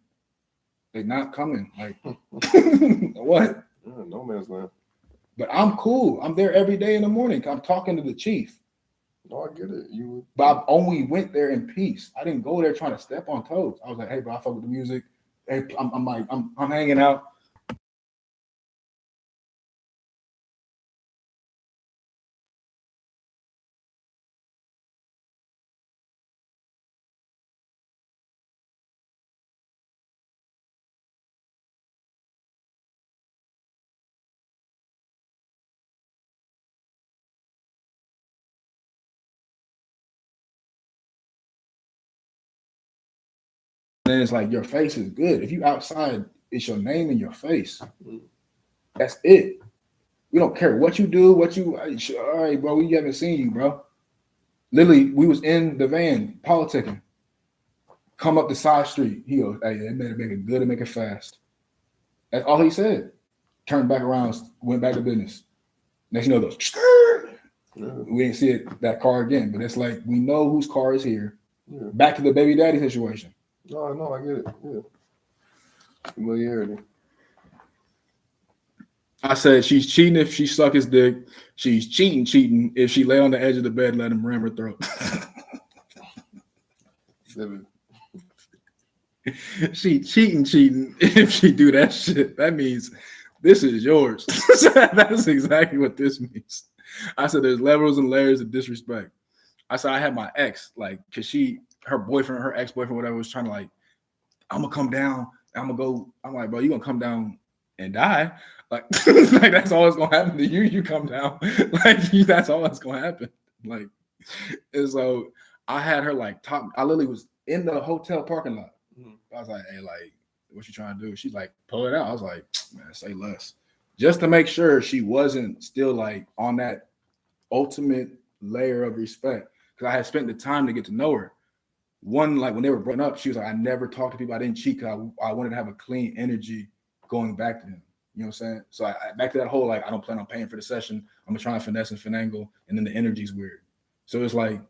They're not coming. Like what? No man's land. But I'm cool. I'm there every day in the morning. I'm talking to the chief. No, I get it. But I only went there in peace. I didn't go there trying to step on toes. I was like, hey, bro, I fuck with the music. Hey, I'm hanging out. Then it's like your face is good. If you outside, it's your name and your face. That's it. We don't care what you do, all right, bro, we haven't seen you, bro. Literally, we was in the van politicking. Come up the side street. He goes, hey, they better make it good and make it fast. That's all he said. Turned back around, went back to business. Next you know, goes, we didn't see that car again, but it's like we know whose car is here. Yeah. Back to the baby daddy situation. No, I get it. Yeah. Familiarity. I said she's cheating if she suck his dick. She's cheating if she lay on the edge of the bed and let him ram her throat. She cheating if she do that shit. That means this is yours. That's exactly what this means. I said there's levels and layers of disrespect. I said I had my ex, like, cause her ex-boyfriend, whatever, was trying to like, I'm gonna come down, I'm gonna go. I'm like, bro, you gonna come down and die? Like, like that's all that's gonna happen to you. You come down, like that's all that's gonna happen. Like, and so I had her like I literally was in the hotel parking lot. I was like, hey, like, what you trying to do? She's like, pull it out. I was like, man, say less. Just to make sure she wasn't still like on that ultimate layer of respect. Because I had spent the time to get to know her. One, like when they were brought up, she was like, I never talked to people. I didn't cheat because I wanted to have a clean energy going back to him. You know what I'm saying? So I back to that whole, like, I don't plan on paying for the session. I'm going to try and finesse and finagle. And then the energy's weird. So it's like,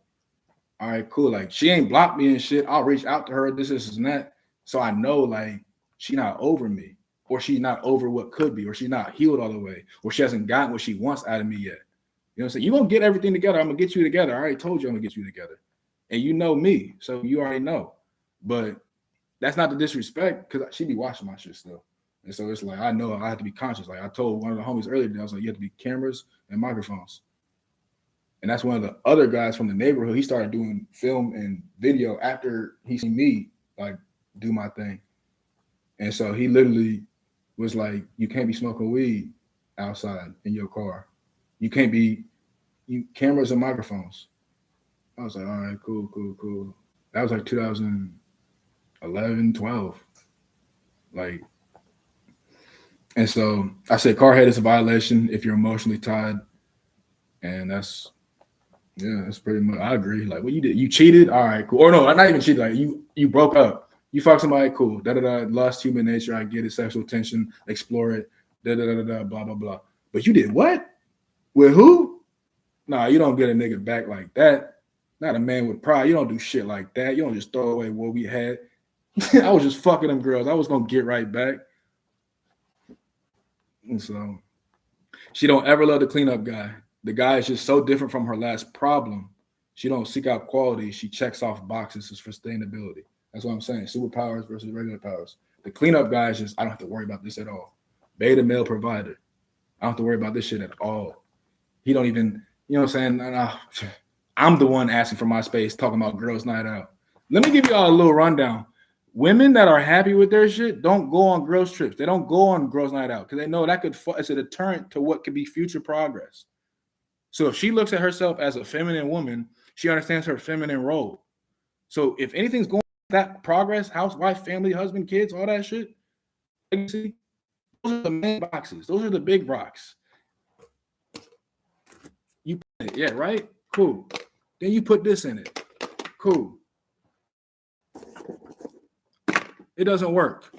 all right, cool. Like, she ain't blocked me and shit. I'll reach out to her. This and that. So I know like she's not over me, or she's not over what could be, or she's not healed all the way, or she hasn't gotten what she wants out of me yet. You know what I'm saying? You're gonna get everything together. I'm gonna get you together. I already told you I'm gonna get you together. And you know me, so you already know. But that's not the disrespect, because she be watching my shit still. And so it's like I know I have to be conscious. Like I told one of the homies earlier, I was like, you have to be cameras and microphones. And that's one of the other guys from the neighborhood. He started doing film and video after he seen me like do my thing. And so he literally was like, you can't be smoking weed outside in your car. You can't be cameras and microphones. I was like, all right, cool. That was like 2011, 12. Like, and so I said, carhead is a violation if you're emotionally tied. And that's pretty much, I agree. Like, what you did, you cheated? All right, cool. Or no, not even cheated. Like, you broke up. You fucked somebody, cool. Lost human nature. I get it. Sexual tension, explore it. Blah, blah, blah. But you did what? With who? Nah, you don't get a nigga back like that. Not a man with pride. You don't do shit like that. You don't just throw away what we had. I was just fucking them girls. I was gonna get right back. And so she don't ever love the cleanup guy. The guy is just so different from her last problem. She don't seek out quality. She checks off boxes for sustainability. That's what I'm saying. Superpowers versus regular powers. The cleanup guy is just, I don't have to worry about this at all. Beta male provider. I don't have to worry about this shit at all. He don't even, you know what I'm saying? I'm the one asking for my space, talking about girls' night out. Let me give you all a little rundown. Women that are happy with their shit don't go on girls' trips. They don't go on girls' night out because they know that it's a deterrent to what could be future progress. So if she looks at herself as a feminine woman, she understands her feminine role. So if anything's going that progress, housewife, family, husband, kids, all that shit, legacy, those are the main boxes. Those are the big rocks. You put it, yeah, right? Cool. Then you put this in it. Cool. It doesn't work.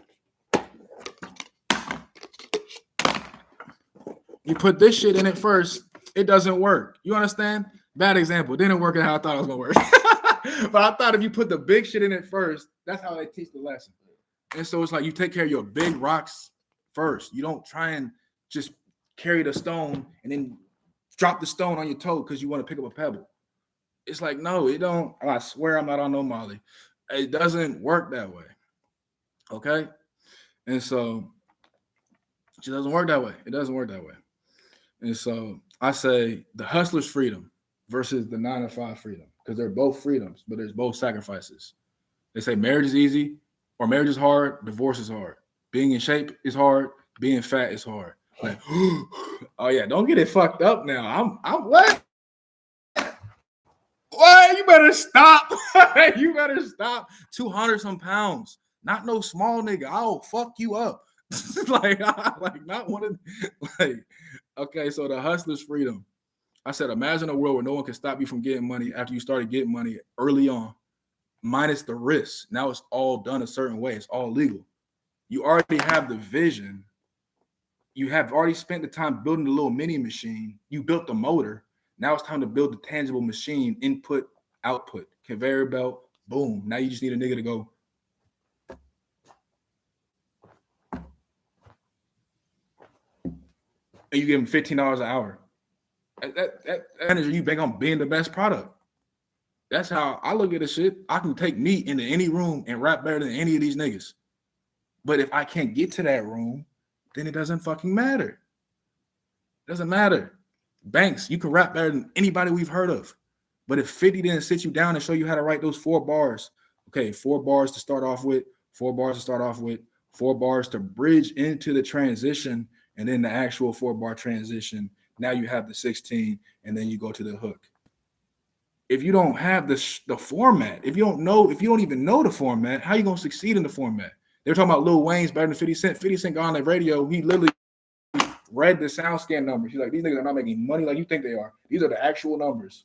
You put this shit in it first, it doesn't work. You understand? Bad example. Didn't work out how I thought it was gonna work. But I thought if you put the big shit in it first, that's how they teach the lesson. And so it's like you take care of your big rocks first. You don't try and just carry the stone and then drop the stone on your toe because you want to pick up a pebble. It's like, no, it don't. I swear I'm not on no Molly. It doesn't work that way. Okay? And so it doesn't work that way. It doesn't work that way. And so I say the hustler's freedom versus the 9-to-5 freedom, because they're both freedoms, but there's both sacrifices. They say marriage is easy or marriage is hard, divorce is hard. Being in shape is hard, being fat is hard. Like, oh yeah, don't get it fucked up now. I'm what? What? You better stop. You better stop. 200 some pounds. Not no small nigga. I'll fuck you up. like not one of like, okay, so the hustler's freedom. I said, imagine a world where no one can stop you from getting money after you started getting money early on, minus the risk. Now it's all done a certain way. It's all legal. You already have the vision. You have already spent the time building the little mini machine. You built the motor. Now it's time to build the tangible machine, input, output, conveyor belt, boom. Now you just need a nigga to go. And you give him $15 an hour. That energy you bank on being the best product. That's how I look at this shit. I can take me into any room and rap better than any of these niggas. But if I can't get to that room, then it doesn't fucking matter. It doesn't matter. Banks, you can rap better than anybody we've heard of. But if 50 didn't sit you down and show you how to write those 4 bars, okay, 4 bars to start off with, 4 bars to start off with, 4 bars to bridge into the transition, and then the actual 4-bar transition. Now you have the 16, and then you go to the hook. If you don't have the format, if you don't even know the format, how you gonna succeed in the format? They're talking about Lil Wayne's better than 50 Cent. 50 Cent got on the radio. He literally read the sound scan numbers. He's like, these niggas are not making money like you think they are. These are the actual numbers.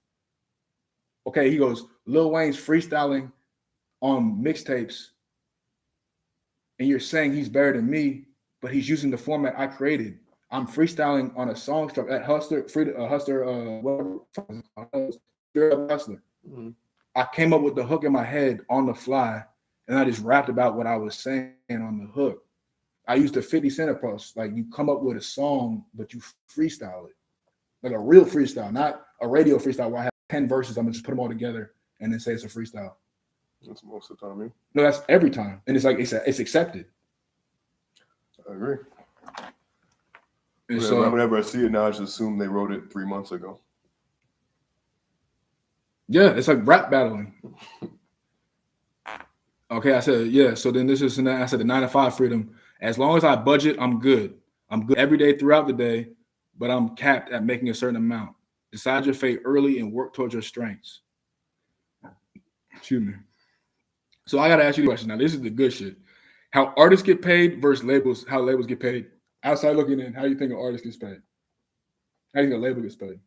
Okay, he goes, Lil Wayne's freestyling on mixtapes, and you're saying he's better than me, but he's using the format I created. I'm freestyling on a song structure at Hustler. Mm-hmm. I came up with the hook in my head on the fly, and I just rapped about what I was saying on the hook. I used the 50 Cent approach. Like you come up with a song, but you freestyle it. Like a real freestyle, not a radio freestyle where I have 10 verses. I'm gonna just put them all together and then say it's a freestyle. That's most of the time. No, that's every time. And it's like it's accepted. I agree. And so whenever I see it now, I just assume they wrote it 3 months ago. yeah, it's like rap battling. Okay, I said, yeah. So then I said the 9 to 5 freedom. As long as I budget, I'm good. I'm good every day throughout the day, but I'm capped at making a certain amount. Decide your fate early and work towards your strengths. Excuse me. So I got to ask you a question. Now, this is the good shit. How artists get paid versus labels, how labels get paid. Outside looking in, how do you think an artist gets paid? How do you think a label gets paid?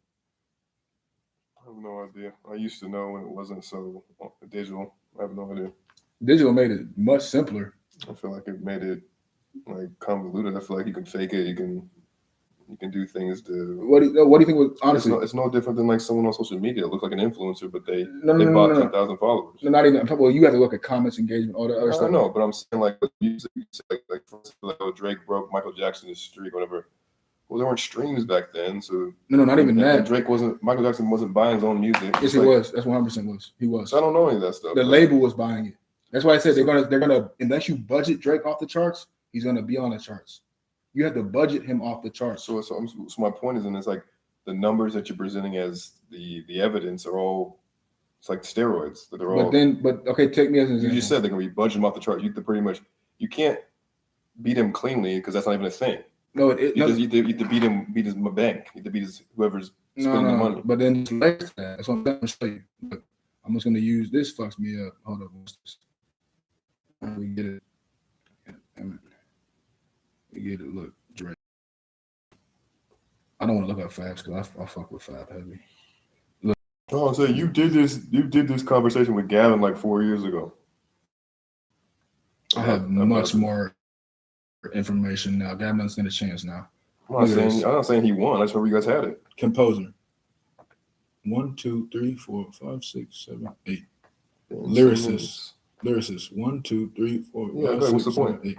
I have no idea. I used to know when it wasn't so digital. I have no idea. Digital made it much simpler. I feel like it made it like convoluted. I feel like you can fake it. You can do things to. What do you think was honestly? It's no different than like someone on social media. It looks like an influencer, but they No, bought 10,000 followers. No, not even. I'm talking about you have to look at comments, engagement, all that other stuff. I know, but I'm saying like with music, like Drake broke Michael Jackson's streak, whatever. Well, there weren't streams back then, so no, not even that. Michael Jackson wasn't buying his own music. Yes, he was. That's 100% was. He was. So I don't know any of that stuff. The label was buying it. That's why I said they're gonna unless you budget Drake off the charts, he's gonna be on the charts. You have to budget him off the charts. So my point is, and it's like the numbers that you're presenting as the evidence are all it's like steroids. That they're all. But okay, take me as an example. You just said they're gonna be budgeting off the charts. You you can't beat him cleanly because that's not even a thing. No, you have to beat his bank. You have to beat whoever's spending the money. But then that's what I'm going to show you. Look, I'm just going to use this. Fucks me up. Hold up. We get it. We get it. Look, Drake. I don't want to look up Fabs because I fuck with Fab heavy. Look. Oh, so you did this conversation with Gavin like 4 years ago. I have much more information now. Gavin doesn't stand a chance now. I'm not saying he won. I just remember you guys had it. Composer. 1, 2, 3, 4, 5, 6, 7, 8. Lyricist. 1, 2, 3, 4, 5, 6, what's the 7, point? 8.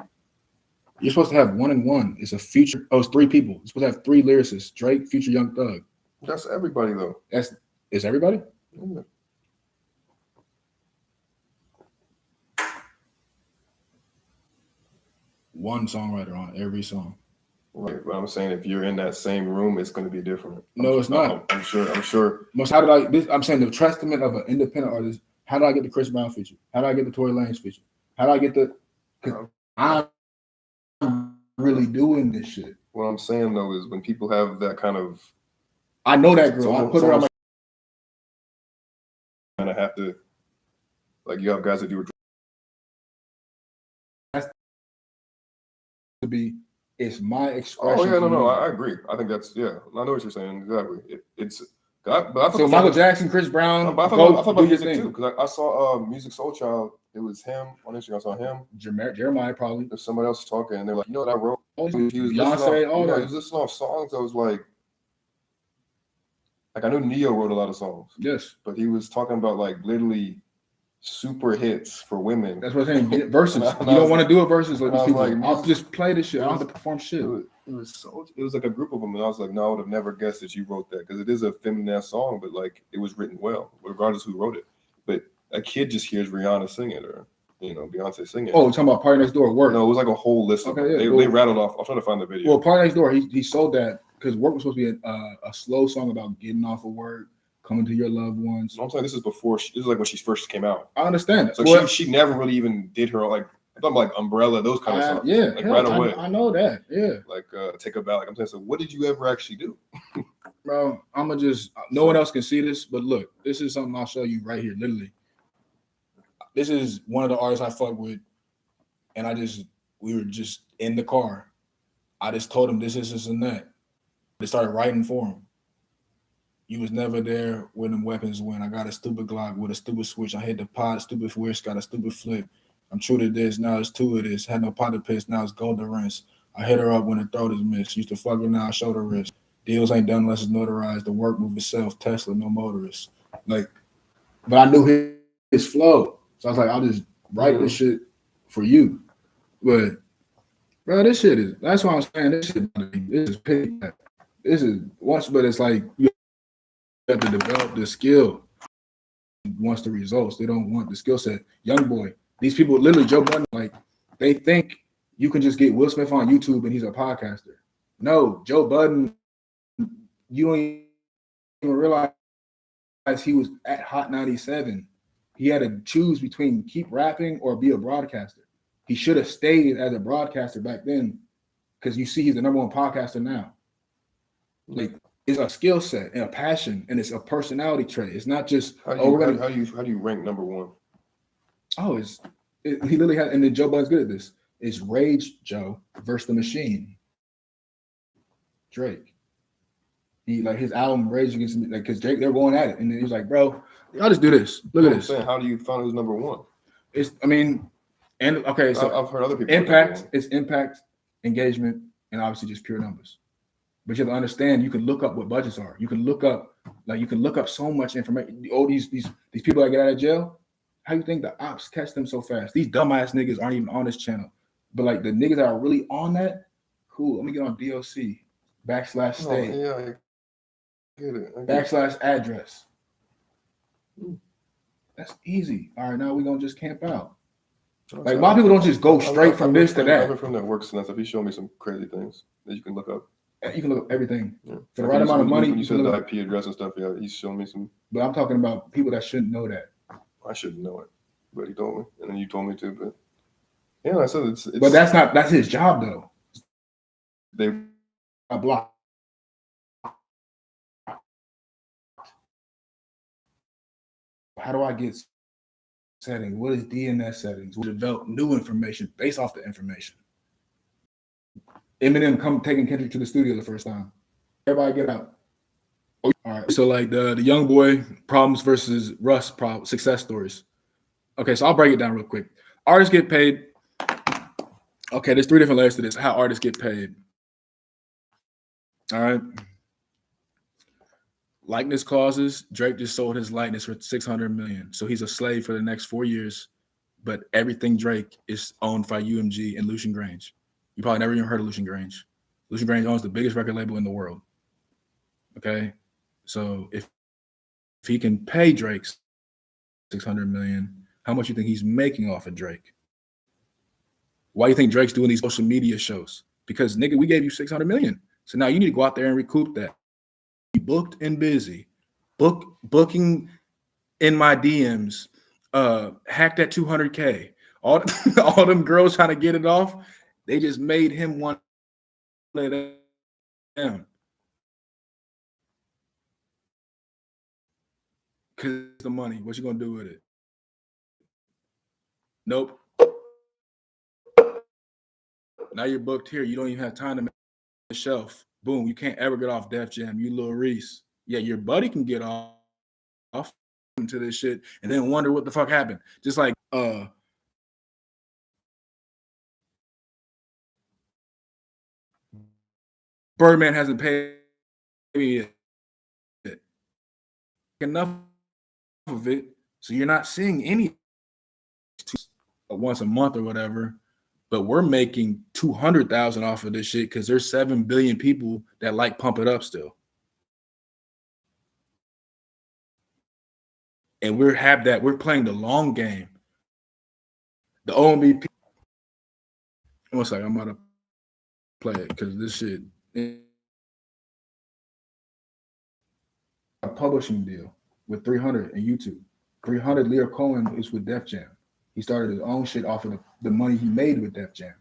You're supposed to have 1 and 1. It's a feature. Oh, it's 3 people. You're supposed to have 3 lyricists. Drake, Future, Young Thug. That's everybody though. Is everybody? Yeah. One songwriter on every song. Right, but I'm saying if you're in that same room, it's going to be different. It's not. I'm sure. I'm saying the testament of an independent artist. How do I get the Chris Brown feature? How do I get the Tory Lanez feature? How do I get the? Because I'm really doing this shit. What I'm saying though is when people have that kind of. I know that girl. I put her on my. And I have to. Like you have guys that do it. To be, it's my expression. Oh yeah, no, I agree. I think that's I know what you're saying exactly. But I so Michael Jackson, Chris Brown. But I thought about music too because I saw Music Soul Child. It was him on Instagram. I saw him. Jeremiah probably. There's somebody else talking, and they're like, you know what I wrote? He was Beyonce. He was listening off songs that was like I knew Neo wrote a lot of songs. Yes, but he was talking about like literally super hits for women. That's what I'm saying. Verses. You don't want to do a verses like these people. Like, I'll just play this shit. I don't have to perform shit. It was like a group of them, and I was like, no, I would have never guessed that you wrote that because it is a feminine song, but like it was written well, regardless who wrote it. But a kid just hears Rihanna sing it or Beyonce sing it. Oh, you're talking about Party Next Door, Work. No, it was like a whole list of them. They rattled off. I was trying to find the video. Well, Party Next Door, he sold that because Work was supposed to be a slow song about getting off of work, coming to your loved ones. I'm saying this is before. This is like when she first came out. I understand that. So she never really even did her like. I'm talking like Umbrella, those kind of songs. Yeah, like right away. I know that. Yeah. Like Take a Bow. Like I'm saying, so what did you ever actually do? Bro, I'm gonna just. No one else can see this, but look, this is something I'll show you right here. Literally, this is one of the artists I fuck with, and we were just in the car. I just told him this, and that. They started writing for him. You was never there when them weapons went. I got a stupid Glock with a stupid switch. I hit the pot, stupid switch, got a stupid flip. I'm true to this, now it's two of this. Had no pot to piss, now it's gold to rinse. I hit her up when the throat is missed. Used to fuck her, now I show the wrist. Deals ain't done unless it's notarized. The work move itself, Tesla, no motorist. Like, but I knew his flow. So I was like, I'll just write this shit for you. But bro, this shit is. That's why I'm saying this shit. This is pity. This is once, but it's like you have to develop the skill. Wants the results. They don't want the skill set. Young boy. These people literally Joe Budden. Like they think you can just get Will Smith on YouTube and he's a podcaster. No, Joe Budden. You don't even realize he was at Hot 97. He had to choose between keep rapping or be a broadcaster. He should have stayed as a broadcaster back then, because you see he's the number one podcaster now. Like it's a skill set and a passion, and it's a personality trait. It's not just how do you rank number one? Oh, he literally had, and then Joe Budden's good at this. It's Rage Joe versus the Machine. Drake. He like his album Rage Against me, like because Drake, they're going at it, and then he was like, "Bro, y'all just do this. Look at this." Saying, how do you find who's number one? And okay, so I've heard other people. Impact, it's impact, engagement, and obviously just pure numbers. But you have to understand, you can look up what budgets are. You can look up so much information. Oh, these people that get out of jail, how you think the ops catch them so fast? These dumbass niggas aren't even on this channel. But like the niggas that are really on that, cool. Let me get on DOC /state. Yeah, I get it. /address. That's easy. All right, now we're gonna just camp out. Like a lot of people don't just go straight from this to that. I'm from that works and stuff. He showed me some crazy things that you can look up. You can look up everything. Yeah. For the right amount of money. When you said the IP address and stuff, yeah, he's showing me some. But I'm talking about people that shouldn't know that. I shouldn't know it, but he told me, and then you told me too. But yeah, I said it's. But that's his job though. They a block. How do I get settings? What is DNS settings? We develop new information based off the information. Eminem taking Kendrick to the studio the first time. Everybody get out. All right. So like the young boy problems versus Russ success stories. Okay, so I'll break it down real quick. Artists get paid. Okay, there's 3 different layers to this. How artists get paid. All right. Likeness clauses. Drake just sold his likeness for $600 million. So he's a slave for the next 4 years. But everything Drake is owned by UMG and Lucian Grange. You probably never even heard of Lucian Grange. Lucian Grange owns the biggest record label in the world. Okay. So if he can pay Drake $600 million, how much you think he's making off of Drake? Why do you think Drake's doing these social media shows? Because nigga, we gave you $600 million. So now you need to go out there and recoup that. Be booked and busy. Booking in my DMs. Hacked at 200K. All them girls trying to get it off. They just made him one of them. Because the money. What you gonna do with it? Nope. Now you're booked here. You don't even have time to make the shelf. Boom. You can't ever get off Def Jam. You Lil Reese. Yeah, your buddy can get off into this shit and then wonder what the fuck happened. Just like Birdman hasn't paid me yet. Enough of it, so you're not seeing any once a month or whatever. But we're making 200,000 off of this shit because there's 7 billion people that like Pump It Up still, and we're playing the long game. The OMB. One second, I'm about to play it because this shit. A publishing deal with 300 and YouTube. 300 Leo Cohen is with Def Jam. He started his own shit off of the money he made with Def Jam.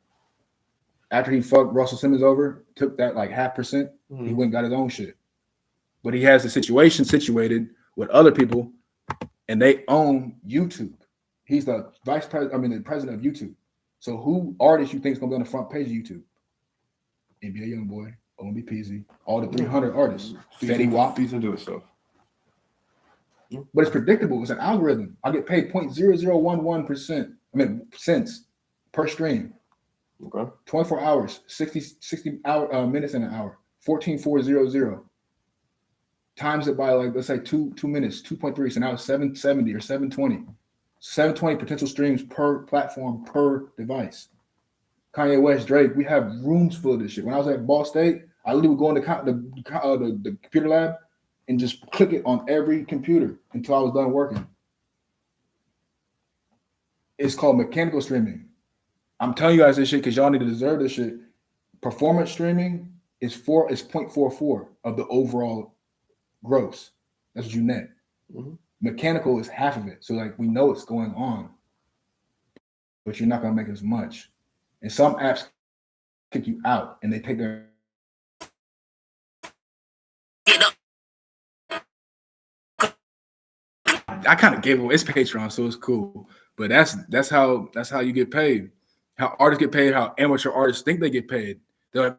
After he fucked Russell Simmons over, took that like 0.5%, he went and got his own shit. But he has the situation situated with other people, and they own YouTube. He's the the president of YouTube. So who artist you think is gonna be on the front page of YouTube? NBA Youngboy, OMB Peasy, all the 300 artists. Fetty Wap. Feeds into itself. But it's predictable. It's an algorithm. I get paid 0.0011%. Cents per stream. Okay. 24 hours, 60 minutes in an hour. 14,400. Times it by like let's say two minutes, 2.3. So now it's 770 or 720. 720 potential streams per platform per device. Kanye West, Drake, we have rooms full of this shit. When I was at Ball State, I literally would go in the computer lab and just click it on every computer until I was done working. It's called mechanical streaming. I'm telling you guys this shit because y'all need to deserve this shit. Performance streaming is 0.44 of the overall gross. That's what you net. Mm-hmm. Mechanical is half of it. So like we know it's going on, but you're not gonna make as much. And some apps kick you out and they take their I kind of gave away it's Patreon, so it's cool. But that's how you get paid. How artists get paid, how amateur artists think they get paid. They're like,